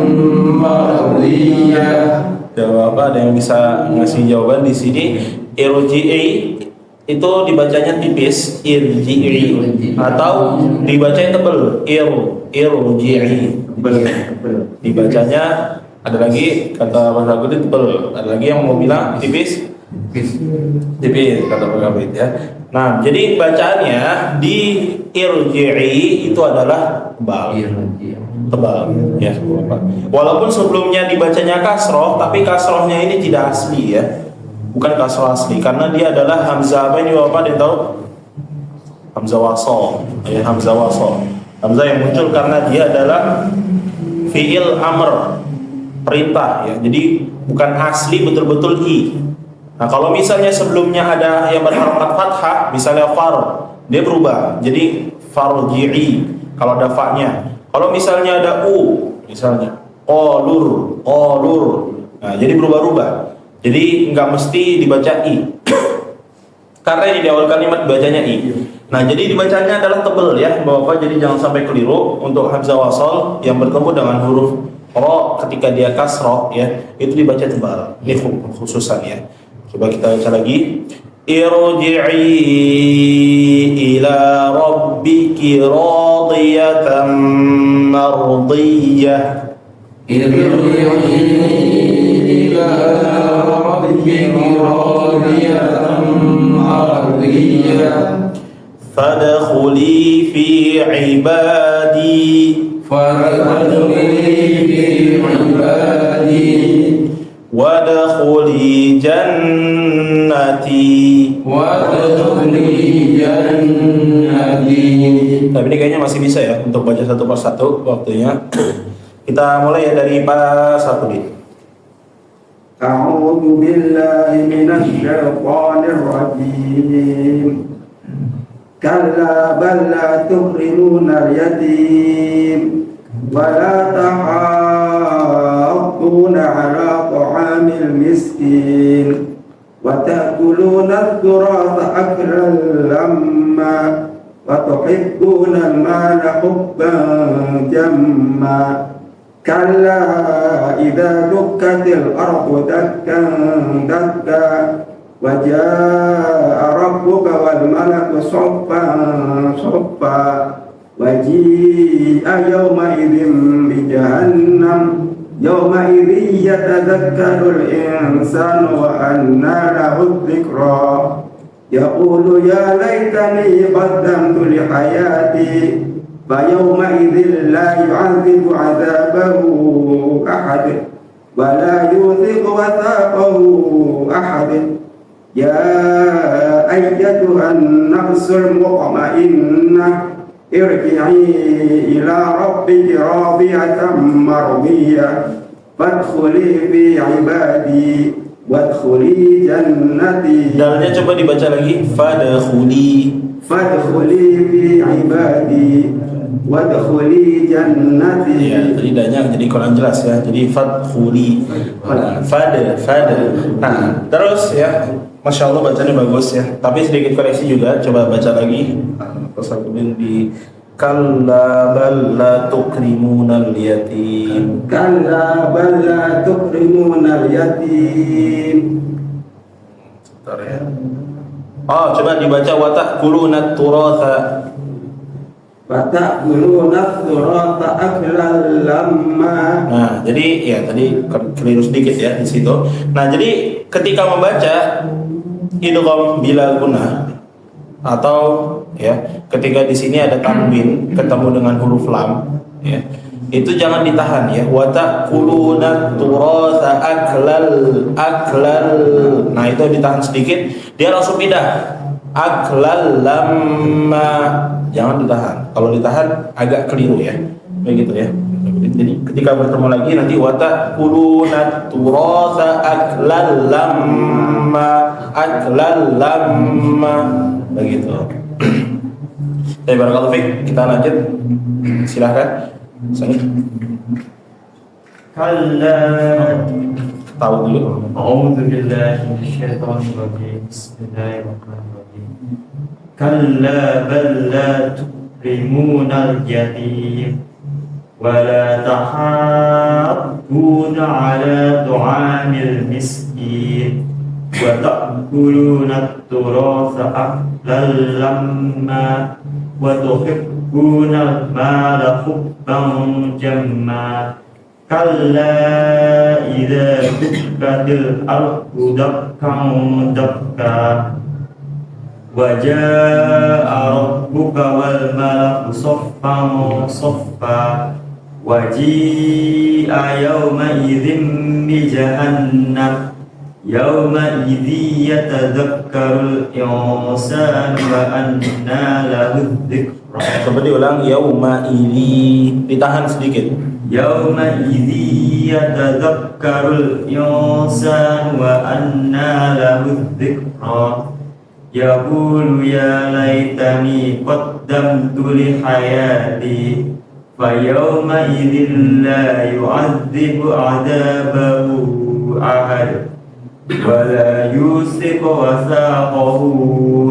mardiyah. Bapak ada yang bisa ngasih jawaban di sini? Irji'i itu dibacanya tipis, irji'i, atau dibacanya tebal, irji'i. Dibacanya ada lagi kata bahasa Arab tebal, ada lagi yang mau bilang tipis kata Pak ya. Nah, jadi bacaannya di irji'i itu adalah tebal ya Bapak. Walaupun sebelumnya dibacanya kasroh, tapi kasrohnya ini tidak asli ya, bukan kasroh asli, karena dia adalah hamzah apa ini Bapak dia tahu? Hamzah wasol ya, hamzah wasol, hamzah yang muncul karena dia adalah fi'il amr, perintah ya, jadi bukan asli betul-betul i. Nah, kalau misalnya sebelumnya ada yang berharokat fathah, misalnya far, dia berubah jadi farji'i kalau ada fa-nya. Kalau misalnya ada u, misalnya qolur, nah jadi berubah-ubah. Jadi nggak mesti dibaca i, karena ini di awal kalimat bacanya i. Nah, jadi dibacanya adalah tebel ya Bapak. Jadi jangan sampai keliru untuk hamzah wasol yang bertemu dengan huruf ro ketika dia kasroh ya, itu dibaca tebal. Ini khususan ya. Coba kita baca lagi. Irji'i ila rabbiki radiyatan mardiyah. Irji'i ila rabbiki radiyatan mardiyah. Fadkhuli fi ibadi. فادخلي في عبادي wadkhuli jannati. وادخلي جنتي. Tapi ini kayaknya masih bisa ya untuk baca satu persatu waktunya. Kita mulai ya dari pas 1 nih. أعوذ بالله من الشيطان الرجيم كلا بل لا تكرمون اليتيم ولا تحاضون على طعام المسكين وتأكلون التراث أكلا لما وتحبون المال حبا جما كلا إذا دكت الأرض دكا دكا وجاء ربك والملك صفا صفا وجيء يومئذ بجهنم يومئذ يتذكر الإنسان وأنى له الذكرى يقول يا ليتني قدمت لحياتي فيومئذ لا يعذب عذابه أحد ولا يوثق وثاقه أحد يا أيتها النفس المطمئنة ارجعي إلى ربك راضية مرضية فادخلي في عبادي وادخلي جنتي. Dalnya coba dibaca lagi. Fadkhuli fi ibadi wadkhuli jannati. Ya, tadi danya jadi kurang jelas ya. Jadi fadkhuli. Fada. Nah, terus ya. Masya Allah bacanya bagus ya. Tapi sedikit koreksi juga. Coba baca lagi. Kemudian di kalla bal la tukrimunal yatim. Kalla bal la tukrimunal yatim. Sebentar ya. Oh, coba dibaca wata'kuluna turatha. Wata'kuluna turatha aklan lamma. Nah, jadi ya tadi keliru sedikit ya di situ. Nah, jadi ketika membaca idgham bila guna atau ya ketika di sini ada tanwin ketemu dengan huruf lam ya. Itu jangan ditahan ya. Wa ta'kuluna turatha aklal. Nah, itu ditahan sedikit, dia langsung pindah. Aklal lamma. Jangan ditahan. Kalau ditahan agak keliru ya. Begitu ya. Jadi ketika bertemu lagi nanti wa ta'kuluna turatha aklal lamma. Begitu. Baik, barakallahu fiik. Kita lanjut. Silahkan. كلا Tahu dulu. أعوذ بالله من الشيطان الرجيم بسم الله الرحمن الرحيم كلا بل لا تكرمون اليتيم ولا تحاضون على طعام المسكين وتأكلون التراث أكلا لما وتحبون المال حبا جما كلا إذا دكت الأرض دكا دكا وجاء ربك والملك صفا صفا وجيء يومئذ بجهنم يومئذ يتذكر الإنسان وأنى له الذكرى. Coba diulang. Yauma idzi. Ditahan sedikit. يومئذ يتذكر الإنسان وأنى له الذكرى يقول يا ليتني قدمت لحياتي فيومئذ لا يعذب عذابه أحد ولا يوثق وثاقه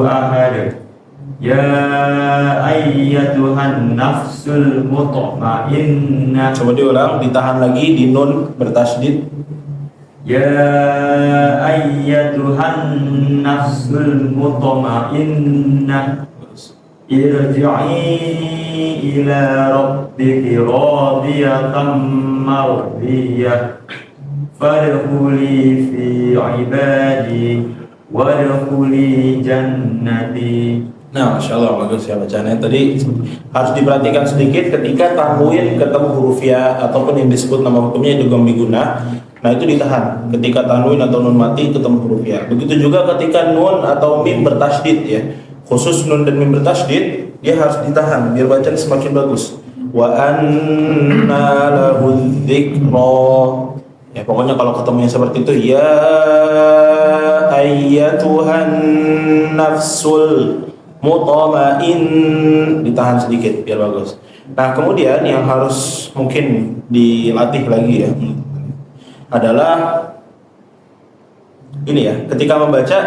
أحد يا أيتها النفس المطمئنة. Coba diulang. Ditahan lagi. Di nun bertasydid. يا أيتها النفس المطمئنة ارجعي إلى ربك راضية مرضية فادخلي في عبادي وادخلي جنتي. Nah, Masya Allah, bagus ya bacaannya. Tadi harus diperhatikan sedikit ketika tanwin ketemu huruf ya ataupun yang disebut nama hukumnya idgham biguna. Nah, itu ditahan ketika tanwin atau nun mati ketemu huruf ya. Begitu juga ketika nun atau mim bertasydid ya. Khusus nun dan mim bertasydid, dia harus ditahan biar bacaan semakin bagus. Wa anna lahu dzikra. Ya, pokoknya kalau ketemunya seperti itu, ya ayyatuhan nafsul mutma'in, ditahan sedikit biar bagus. Nah, kemudian yang harus mungkin dilatih lagi ya adalah ini ya, ketika membaca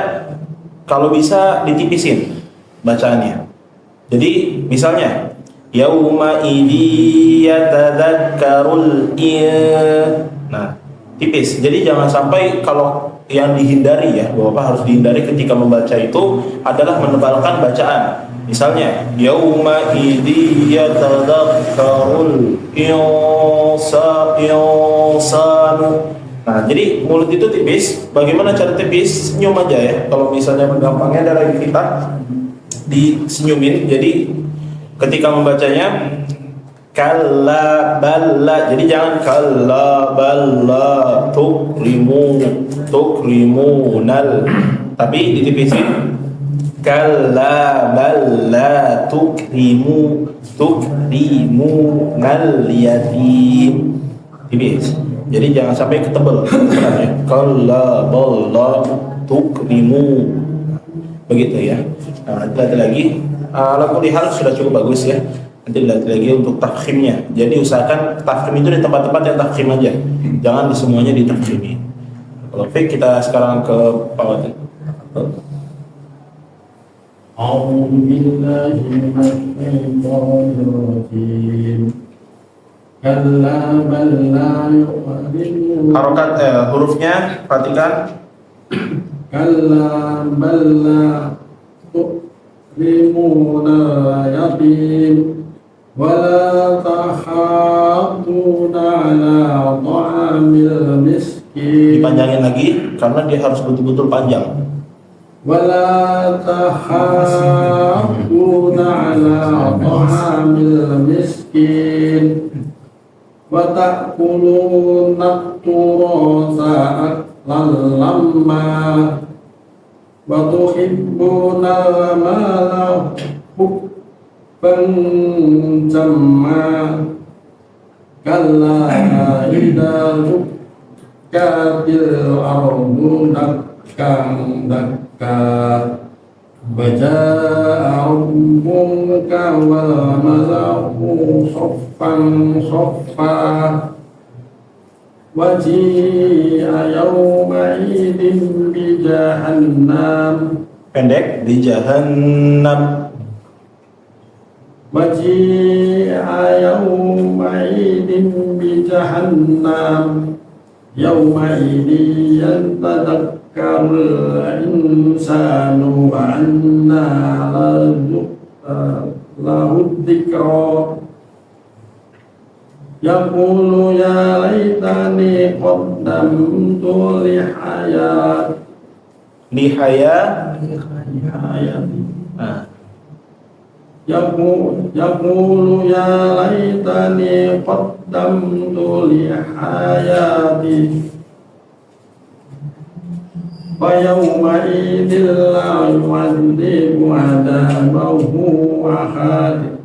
kalau bisa ditipisin bacaannya. Jadi misalnya yauma idzi yatadzakkarul nah, tipis. Jadi jangan sampai kalau yang dihindari ya, Bapak harus dihindari ketika membaca itu adalah menebalkan bacaan. Misalnya yauma idzi yatadzakkarul insanu. Nah, jadi mulut itu tipis. Bagaimana cara tipis? Senyum aja ya. Kalau misalnya gampangnya adalah kita disenyumin. Jadi ketika membacanya kalla balla, jadi jangan kalla balla tukrimunal, tapi ditipisin kalla balla tukrimunal yatim, tipis. Jadi jangan sampai ketebel ya. Kalla balla tukrimu, begitu ya. Nah, lihat lagi alat hal sudah cukup bagus ya. Nanti lihat lagi untuk tafkhimnya. Jadi usahakan tafkhim itu di tempat-tempat yang tafkhim aja. Jangan di semuanya ditafkhimi. Kalau fik kita sekarang ke Pak. A'udzu billahi minasyaitonir rajim. Kalla bal la yu'minun. Harokat hurufnya perhatikan. Kalla bal la tu'minuna yatim. Wala tahadduna ala ta'amil miskin. Dipanjangin lagi karena dia harus betul-betul panjang. Wala tahadduna ala ta'amil miskin. Wa ta'kuluna turasa aklan lamma. Wa tuhibbuna mala pencema kalla idza dukkatil ardu dakkan dakka baja'a rabbuka wal malaku saffan saffa waji'a yawma idin bi jahannam, Pendek di jahannam. waji'a yawma'idin bi jahannam yawma'idin yatadakkarul insanu wa anna lahu dzikra yaqulu ya laitani qaddamtu li hayati. Nah, Yaqulu ya laitani qaddamtu li hayati fa yawma idhil la yu'adzibu 'adabahu ahad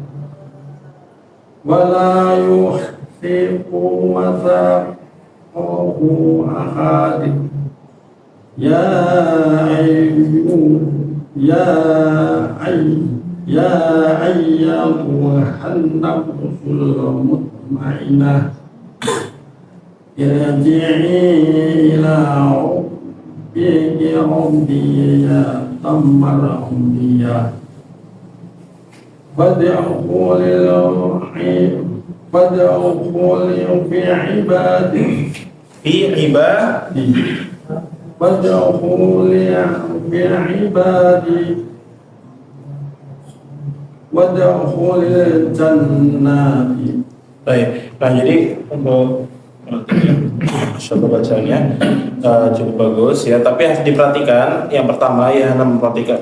wa la yuhsiqu wathaqahu ahad ya ayyatuhan nafsul mutmainnah irji'i ila rabbiki radiyatan mardiyah fadkhuli fi ibadi fadkhuli fi ibadi wadkhulil jannati. baik. Nah, jadi untuk Masya bacaannya cukup bagus ya, tapi harus diperhatikan yang pertama ya, memperhatikan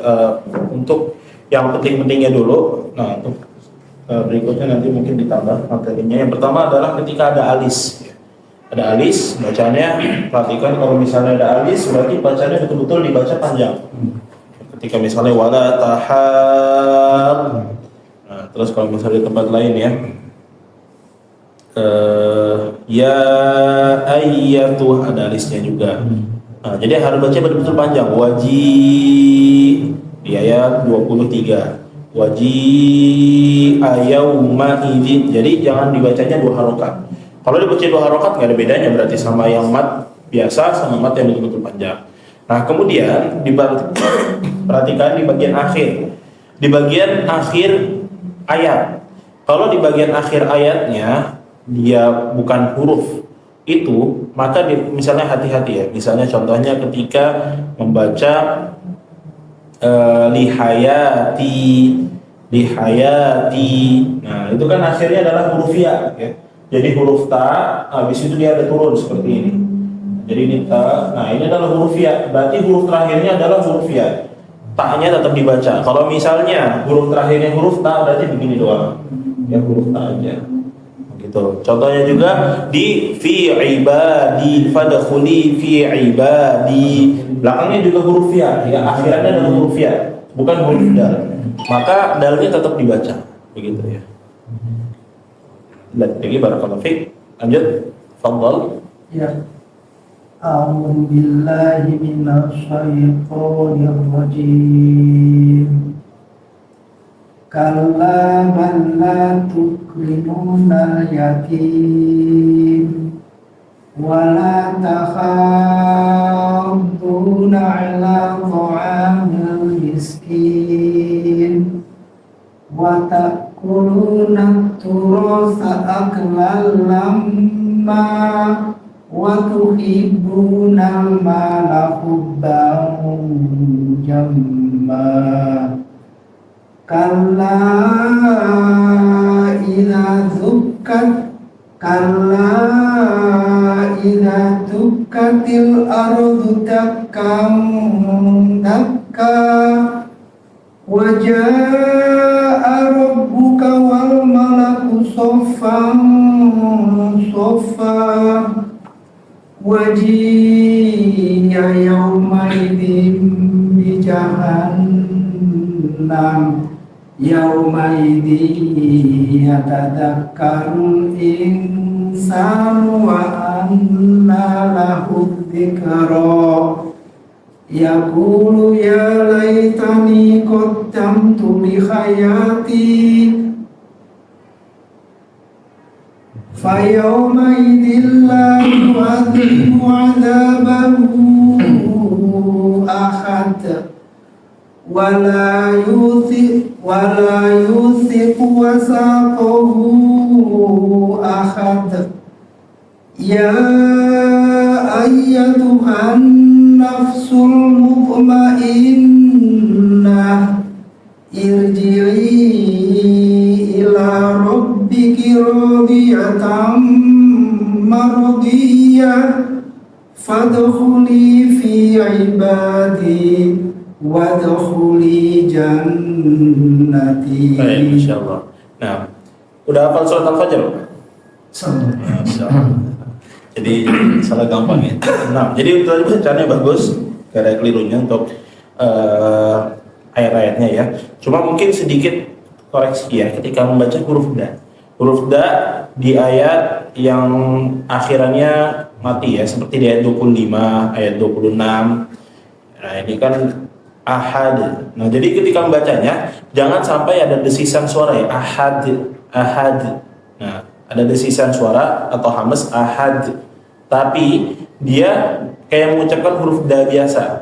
untuk yang penting-pentingnya dulu. Nah, untuk berikutnya nanti mungkin ditambah materinya. Yang pertama adalah ketika ada alis. Ada alis, bacanya perhatikan kalau misalnya ada alis berarti bacanya betul-betul dibaca panjang. Ketika misalnya wala tahab. Nah, terus kalau misalnya di tempat lain ya ayyatuh ada alisnya juga. Nah, jadi harus baca betul-betul panjang. Wajib di ayat 23. Wajib ayauma idzin. Jadi jangan dibacanya 2 harokat. Kalau dibaca 2 harokat nggak ada bedanya berarti sama yang mat biasa sama mat yang betul-betul panjang. Nah kemudian perhatikan di bagian akhir. Di bagian akhir ayat. Kalau di bagian akhir ayatnya dia bukan huruf itu, maka misalnya hati-hati ya. Misalnya contohnya ketika membaca lihayati. Nah itu kan akhirnya adalah huruf ya. Jadi huruf ta, habis itu dia ada turun seperti ini. Jadi ini ta, nah ini adalah huruf ya. Berarti huruf terakhirnya adalah huruf ya. Ta-nya tetap dibaca. Kalau misalnya huruf terakhirnya huruf ta, berarti begini doang. Ya huruf ta aja. Gitu. Contohnya juga di fi ibadi, fadkhuli fi ibadi. Belakangnya juga huruf ya. Ya akhirnya adalah huruf ya, bukan huruf dal. Maka dalnya tetap dibaca. Begitu ya. Lagi barakallahu fiik. Lanjut. Fadhal. Ya. A'udzu billahi minasy syaithanir rajim. Kalla bal la tukrimunal yatim wa la takhadduna 'ala ta'amil miskin wa ta'kuluna turasa aklan lamma wa tuhibbuna mala hubban jamma kalla idza dukkatil ardu dakkan dakka wa jaa rabbuka wal malaku saffan saffa waji'a yawma idzin bi jahannam yawma idzin yatadakkarul insanu wa anna lahu dzikra yaqulu ya laitani qaddamtu li hayati fayawma idzin la yu'adzibu 'adzabahu ahad wala yuthiqu wasaqahu ahad ya ayyatuhan nafsul mutmainnah irji'i ila rabbiki radiyatan mardiyah fadkhuli fi ibadi wadkhuli jannati. Baik, insyaallah. Nah, udah hafal surat Al-Fajr? Jadi salah gampang ya. Nah, jadi itu bacanya bagus, gak ada kelirunya untuk ayat-ayatnya ya. Cuma mungkin sedikit koreksi ya ketika membaca huruf da. Huruf da di ayat yang akhirannya mati ya, seperti di ayat 25, ayat 26. Nah, ini kan ahad. Nah, jadi ketika membacanya jangan sampai ada desisan suara ya, ahad, ahad. Nah, ada desisan suara atau hamas ahad. Tapi dia kayak mengucapkan huruf da biasa.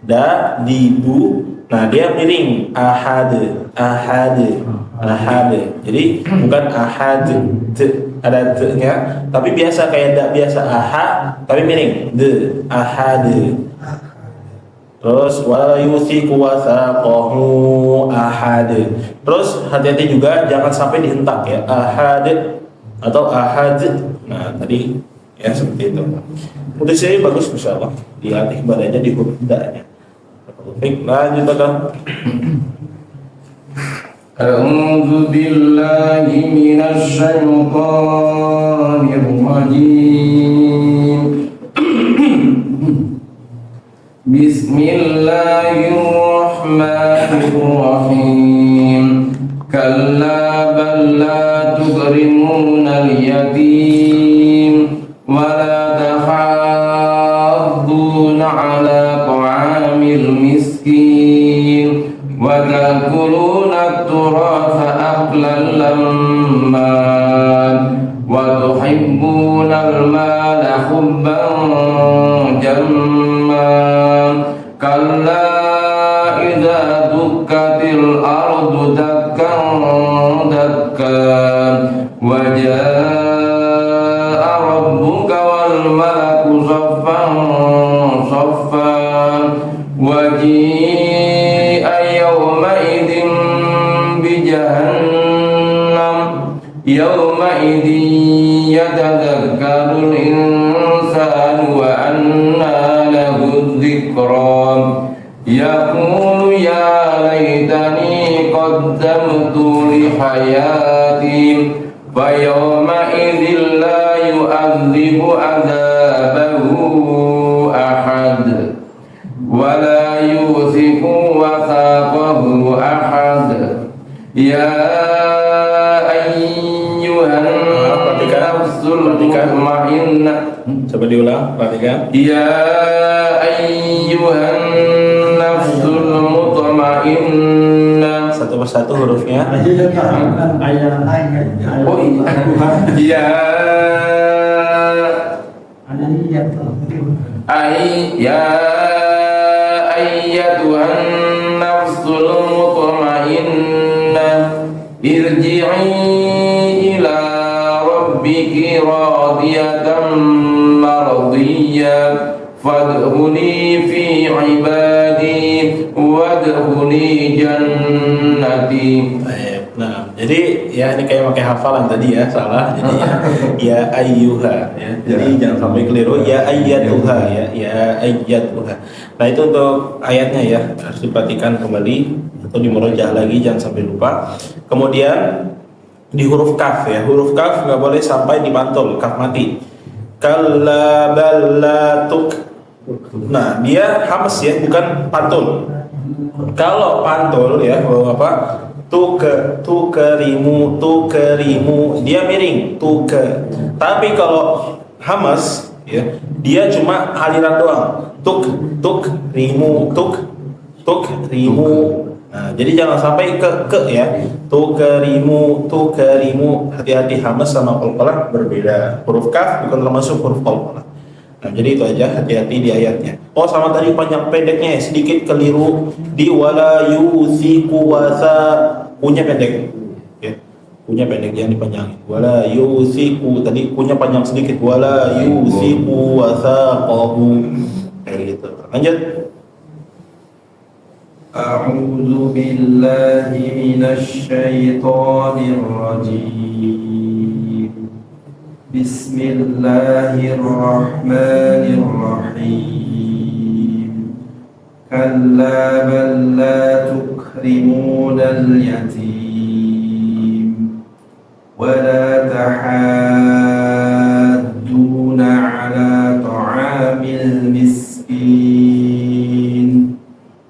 Da, di, du. Nah, dia miring ahad, ahad, ahad. Jadi bukan ahad, ada t-nya, tapi biasa kayak da biasa ahad, tapi miring de, ahad. Terus wala yuthiqu wathaqahu ahad. Terus hati-hati juga jangan sampai dihentak ya, ahad atau ahad. Nah, tadi ya seperti itu. Udah saya bagus insyaallah. Dilatih badannya di huruf da-nya. Baik, lanjut kan. أعوذ بالله من الشيطان الرجيم بسم الله الرحمن الرحيم كلا بل لا تكرمون اليتيم ولا تحاضون على طعام المسكين وتأكلون التراث أكلا لما وتحبون المال حبا جما كلا إذا دكت الأرض دكا دكا وجاء ربك والملك صفا صفا وجيء يومئذ بجهنم يومئذ يتذكر الإنسان وأنى له الذكرى يقول يا ليتني قدمت لحياتي فيومئذ لا يعذب عذابه أحد ولا يوثق وثاقه أحد يا أيها النفس المطمئنة Coba diulang, perhatikan. يا أيها النفس المطمئنة Satu persatu hurufnya. Oh iya ya ayyatuhan nafsul mutmainnah irji'i ila rabbiki radiyatan mardiyah fadkhuli fi ibadi wadkhuli jannati. Nah, jadi ya ini kayak pakai hafalan tadi ya, salah. Jadi ya ayyuha ya. Jadi jangan sampai keliru ya ayyatuha ya ayyatuha. Nah, itu untuk ayatnya ya, harus diperhatikan kembali atau dimurojaah lagi, jangan sampai lupa. Kemudian di huruf kaf ya, huruf kaf nggak boleh sampai dipantul, kaf mati. Kalla ballatuk. Nah, dia hamas ya, bukan pantul. Kalau pantul ya, apa? Tukerimu dia miring tapi kalau hamas ya dia cuma aliran doang tukrimu. Nah, jadi jangan sampai ke ya tukerimu. Hati-hati hamas sama qalqalah berbeda, huruf kaf bukan termasuk huruf qalqalah. Nah, jadi itu aja, hati-hati di ayatnya. Oh, sama tadi panjang pendeknya ya, sedikit keliru di wala yusiku wasa, punya pendek ya. Punya pendek jangan dipanjangin. Wala yusiku tadi punya panjang sedikit, wala yusiku wasa qahu. Kayak gitu. Lanjut. A'udzu billahi minasy syaithanir rajim. Bismillahirrahmanirrahim. Kalla bal la tukrimunal yatim wa la tahadduna ala ta'amil miskin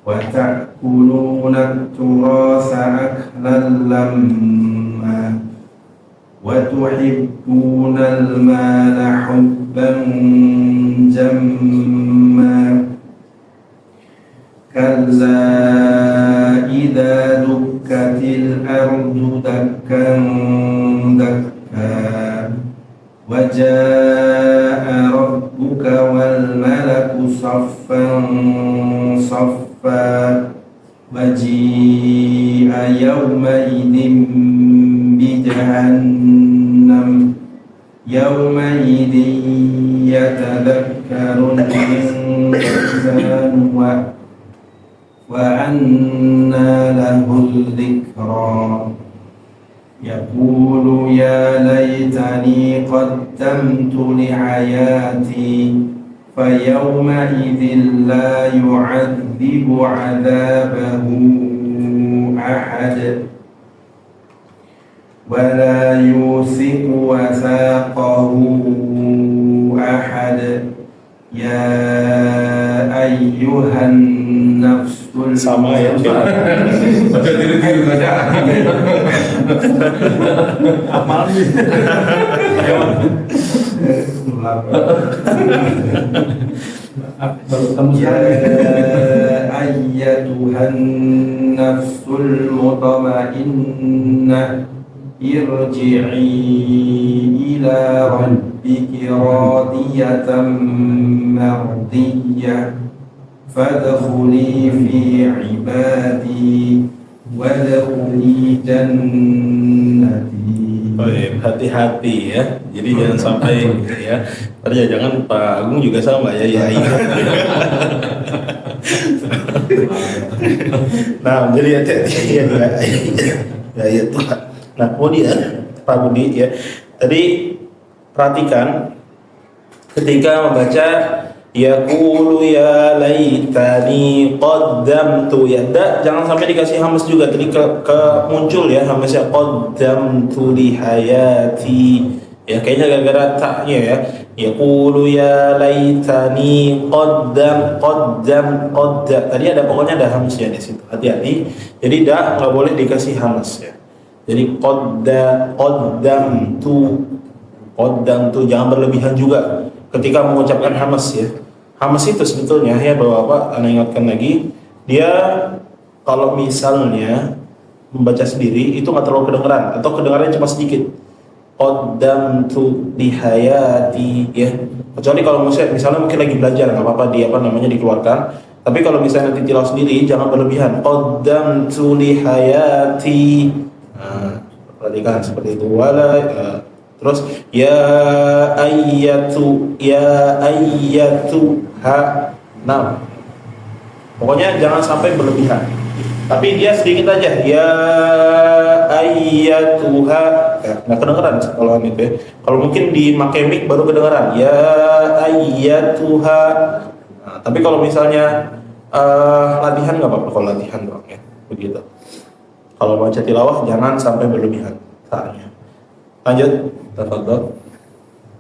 wa ta'kuluna at-turasa aklan lamma وتحبون المال حبا جما كلا إذا دكت الأرض دكا دكا وجاء ربك والملك صفا صفا وجيء يومئذ بجهنم يومئذ يتذكر الإنسان وأنى له الذكرى يقول يا ليتني قدمت لحياتي فيومئذ لا يعذب عذابه أحد ولا يوثق وثاقه أحد يا أيها النفس sama ya. يا أيتها النفس المطمئنة ارجعي إلى ربك راضية مرضية فادخلي في عبادي وادخلي جنتي. Baik, hati-hati ya. Jadi jangan sampai ya. Tadi jangan Pak Agung juga sama ya. Nah, jadi hati-hati ya. Ya Tuhan. Nah, kemudian Pak Budi ya. Tadi perhatikan ketika membaca yaqulu ya laitani qaddamtu ya, jangan sampai dikasih hamas juga. Tadi ke muncul ya hamasnya qaddamtu li hayati ya, kayaknya gara-gara taknya ya. Yaqulu ya laitani qaddam. Tadi ada pokoknya ada hamasnya di situ. Hati-hati. Jadi nggak boleh dikasih hamas ya. Jadi qaddamtu jangan berlebihan juga ketika mengucapkan hamas ya. Hamas itu sebetulnya ya Bapak-bapak, Anda ingatkan lagi, dia kalau misalnya membaca sendiri itu nggak terlalu kedengeran atau kedengarannya cuma sedikit. Qaddamtu li hayati ya. Kecuali kalau misalnya mungkin lagi belajar nggak apa-apa dikeluarkan. Tapi kalau misalnya nanti tilawah sendiri jangan berlebihan. Qaddamtu li hayati. Nah, perhatikan seperti itu. Terus ya ayyatu nah, pokoknya jangan sampai berlebihan. Tapi dia sedikit aja ya ayyatuha. Nggak kedengeran kalau itu ya. Kalau mungkin di make mic baru kedengeran ya ayyatuha. Nah, tapi kalau misalnya latihan nggak apa-apa, kalau latihan doang ya begitu. Kalau baca tilawah jangan sampai berlebihan saatnya. Lanjut. Tafadhol.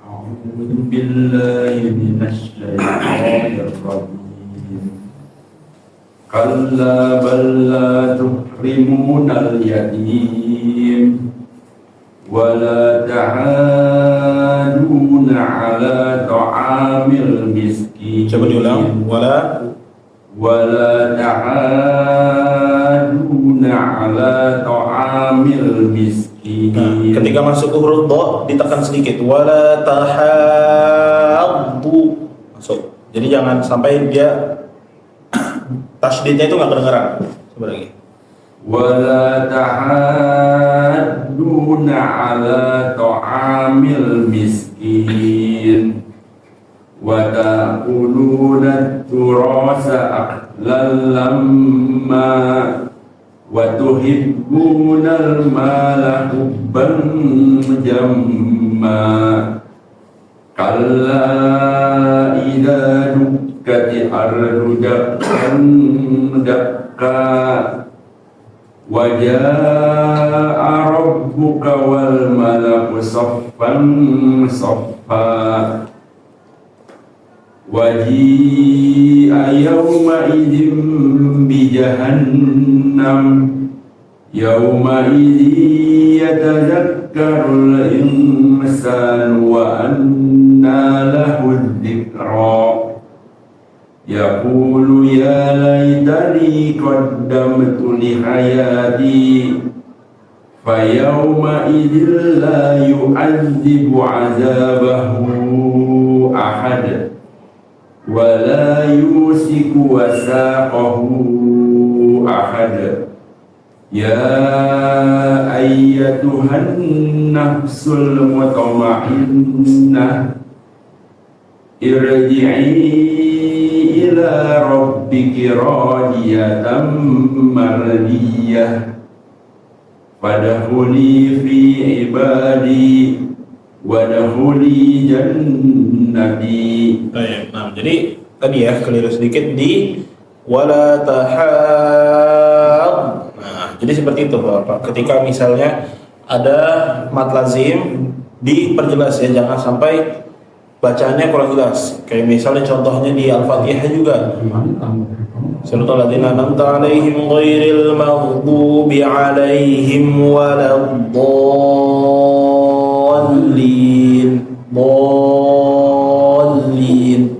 A'udzu billahi minasy syaithanir rajim. Kalla bal la tukrimunal yatim wa la ta'aduna 'ala ta'amil miskin. Coba diulang. Wala ta'aduna 'ala ta'amil miskin. Nah, ketika masuk ke huruf dha ditekan sedikit. Wala tahaddu masuk. Jadi jangan sampai dia tasydidnya itu nggak kedengeran. Coba lagi. Wala tahadduna 'ala ta'amil miskin wa ta'kuluna turasa aklan lamma wa tuhibbunal mala hubban jamma kalla idza dukkati ardu dakkan dakka wa jaa rabbuka wal malaku saffan saffa waji'a yawma idzin bi jahannam yawma idzin yatadhakkarul insanu wa anna lahu dzikra yaqulu ya laitani qaddamtu li hayati fa yawma idzin la yu'adzibu 'adzabahu ahad wala yusiku wasaqahu ahad ya ayyatuhan nafsul mutma'innah irji'i ila rabbiki radiyatan mardiyah fadkhuli fi ibadi wadkhuli jannati. Nah, jadi tadi ya keliru sedikit di wala tahad. Nah, jadi seperti itu Bapak. Ketika misalnya ada mad lazim diperjelas ya, jangan sampai bacaannya kurang jelas. Kayak misalnya contohnya di Al-Fatihah juga. Suratul ladzina an'amta 'alaihim ghairil maghdubi 'alaihim waladdallin.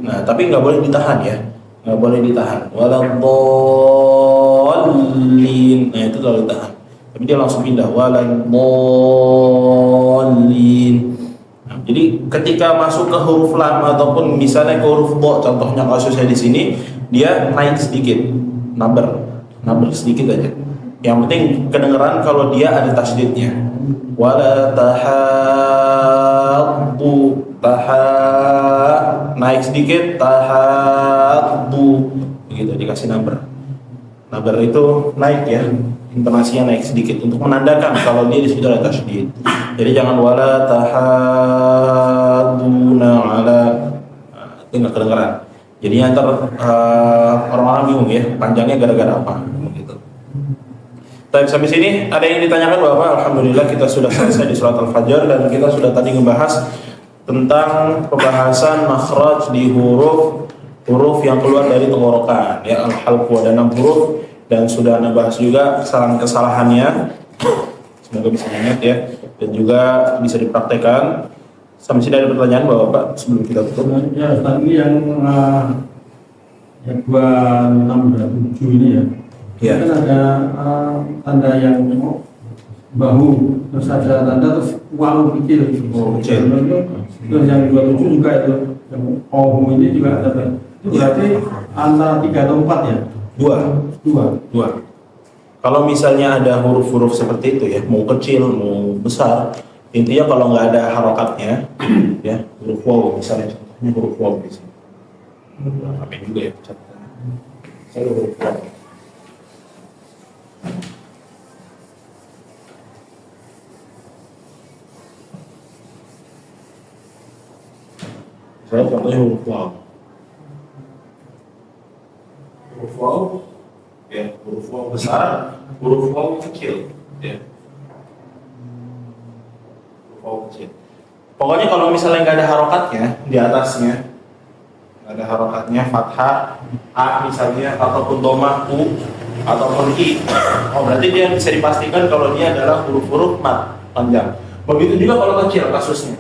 Nah, tapi nggak boleh ditahan ya. Nggak boleh ditahan. Waladdallin. Nah, itu kalau ditahan. Tapi dia langsung pindah waladdallin. Jadi ketika masuk ke huruf lam ataupun misalnya ke huruf bo, contohnya kasusnya di sini, dia naik sedikit, naber sedikit aja. Yang penting kedengeran kalau dia ada tasydidnya. Wala tahaddu, naik sedikit, tahaddu, begitu dikasih naber. Naber itu naik ya, intonasinya naik sedikit untuk menandakan kalau dia di situ ada tasydid. Jadi jangan wala tahadduna ala, itu nggak kedengeran. Jadi antar orang-orang bingung ya, panjangnya gara-gara apa gitu. Tapi sampai sini ada yang ditanyakan Bapak? Alhamdulillah kita sudah selesai di surat Al-Fajr dan kita sudah tadi membahas tentang pembahasan makhraj di huruf yang keluar dari tenggorokan ya, al-halq, ada 6 huruf dan sudah Anda bahas juga kesalahan-kesalahannya. Semoga bisa ingat ya, dan juga bisa dipraktekkan. Sampai sini ada pertanyaan Bapak sebelum kita tutup? Ya, tadi yang 26 ini ya. Ya. Kan ada tanda yang bahu, terus ada tanda terus walau kecil. Oh, kecil. Terus yang 27 juga itu, yang oh ini juga ada. Itu berarti antara 3 atau 4 ya? Dua. Kalau misalnya ada huruf-huruf seperti itu ya, mau kecil, mau besar, intinya kalau nggak ada harokatnya, ya huruf waw misalnya, contohnya huruf waw di sini. Apa juga ya catatannya? Saya huruf waw. Saya contohnya huruf waw. Huruf waw. Ya, huruf waw besar, huruf waw kecil, ya. Huruf waw kecil. Pokoknya kalau misalnya nggak ada harokatnya di atasnya, nggak ada harokatnya, fathah, a misalnya, ataupun domah, u, ataupun i, oh berarti dia bisa dipastikan kalau dia adalah huruf-huruf mad panjang. Begitu juga kalau kecil kasusnya,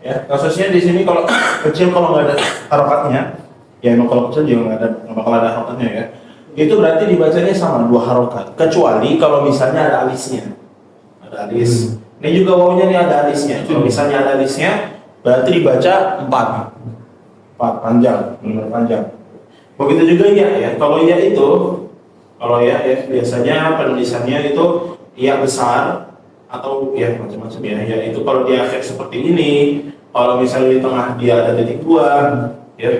ya. Kasusnya di sini kalau kecil kalau nggak ada harokatnya, ya emang kalau kecil juga nggak bakal ada harokatnya ya. Itu berarti dibacanya sama 2 harokat, kecuali kalau misalnya ada alisnya, ada alis. Ini juga wawnya nih ada alisnya. Kalau misalnya ada alisnya, berarti dibaca 4 panjang, benar panjang. Begitu juga ya. Kalau ya itu, ya biasanya penulisannya itu ya besar atau ya macam-macam ya. Ya itu kalau di akhir seperti ini, kalau misalnya di tengah dia ada titik 2, ya.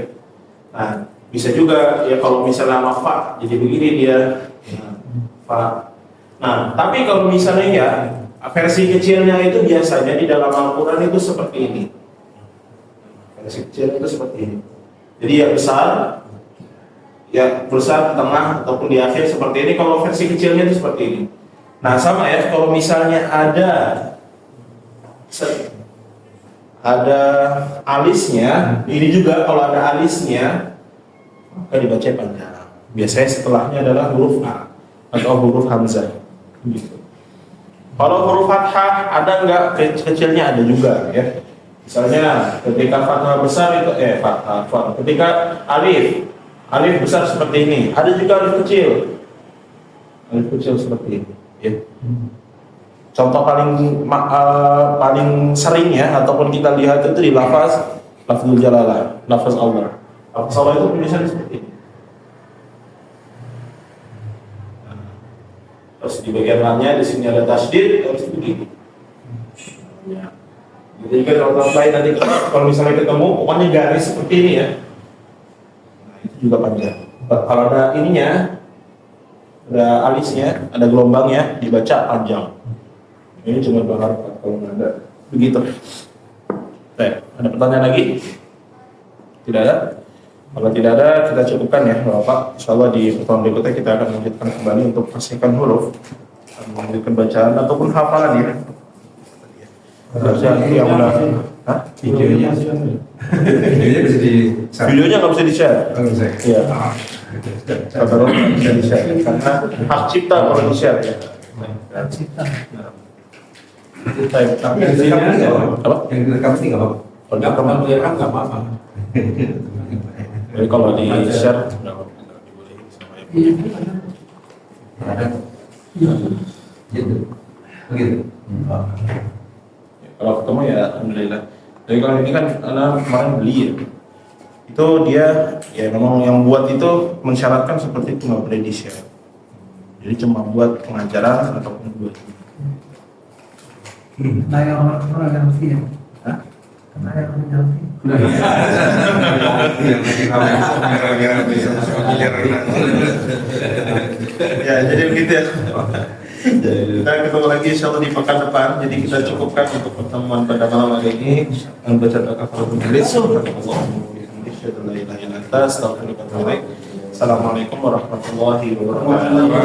Nah, bisa juga ya kalau misalnya sama fa, jadi begini dia, fa. Nah, tapi kalau misalnya ya versi kecilnya itu biasanya di dalam Al-Quran itu seperti ini. Versi kecil itu seperti ini. Jadi ya besar, tengah ataupun di akhir seperti ini. Kalau versi kecilnya itu seperti ini. Nah sama ya, kalau misalnya ada alisnya, ini juga kalau ada alisnya maka dibaca panjang. Biasanya setelahnya adalah huruf A atau huruf hamzah. Gitu. Kalau huruf fathah ada nggak kecilnya? Ada juga ya. Misalnya ketika fathah besar itu fathah. Ketika alif besar seperti ini. Ada juga alif kecil. Alif kecil seperti ini. Ya. Contoh paling sering ya ataupun kita lihat itu di lafzul jalalah, lafaz Allah. Lafaz Allah itu tulisan seperti ini. Terus di bagian lamnya di sini ada tasydid, harus begini. Ya. Jadi kan contoh lain nanti kalau misalnya ketemu pokoknya garis seperti ini ya. Nah, itu juga panjang. Kalau ada ininya, ada alisnya, ada gelombangnya, dibaca panjang. Ini cuma berharap kalau nggak ada begitu. Ada pertanyaan lagi? Tidak ada? Kalau tidak ada, kita cukupkan ya Bapak. Insyaallah di pertemuan berikutnya kita akan melanjutkan kembali untuk pastikan huruf, melanjutkan bacaan ataupun hafalan ya. yang udah, hah? Videonya bisa Videonya nggak bisa di-share. Iya. Kalau nggak bisa di-share karena hak cipta kalau di-share ya. Hak cipta. Tapi yang direkam ini nggak apa-apa. Apa? Yang direkam ini nggak apa-apa. Kalau direkam nggak apa-apa. Jadi kalau di-share nggak dibolehin sama ibu. Ada. Gitu. Begitu. Kalau ketemu ya alhamdulillah. Tapi kalau ini kan anak kemarin beli ya. Itu dia ya memang yang buat itu mensyaratkan seperti itu nggak boleh di-share. Jadi cuma buat pengajaran ataupun buat. Nah, yang orang yang sih ya. Hah? Nah, yang mengerti. Ya jadi begitu ya. Kita ketemu lagi insyaallah di pekan depan. Jadi kita cukupkan untuk pertemuan pada malam hari ini. Membaca doa kafaratul majelis. Assalamualaikum warahmatullahi wabarakatuh.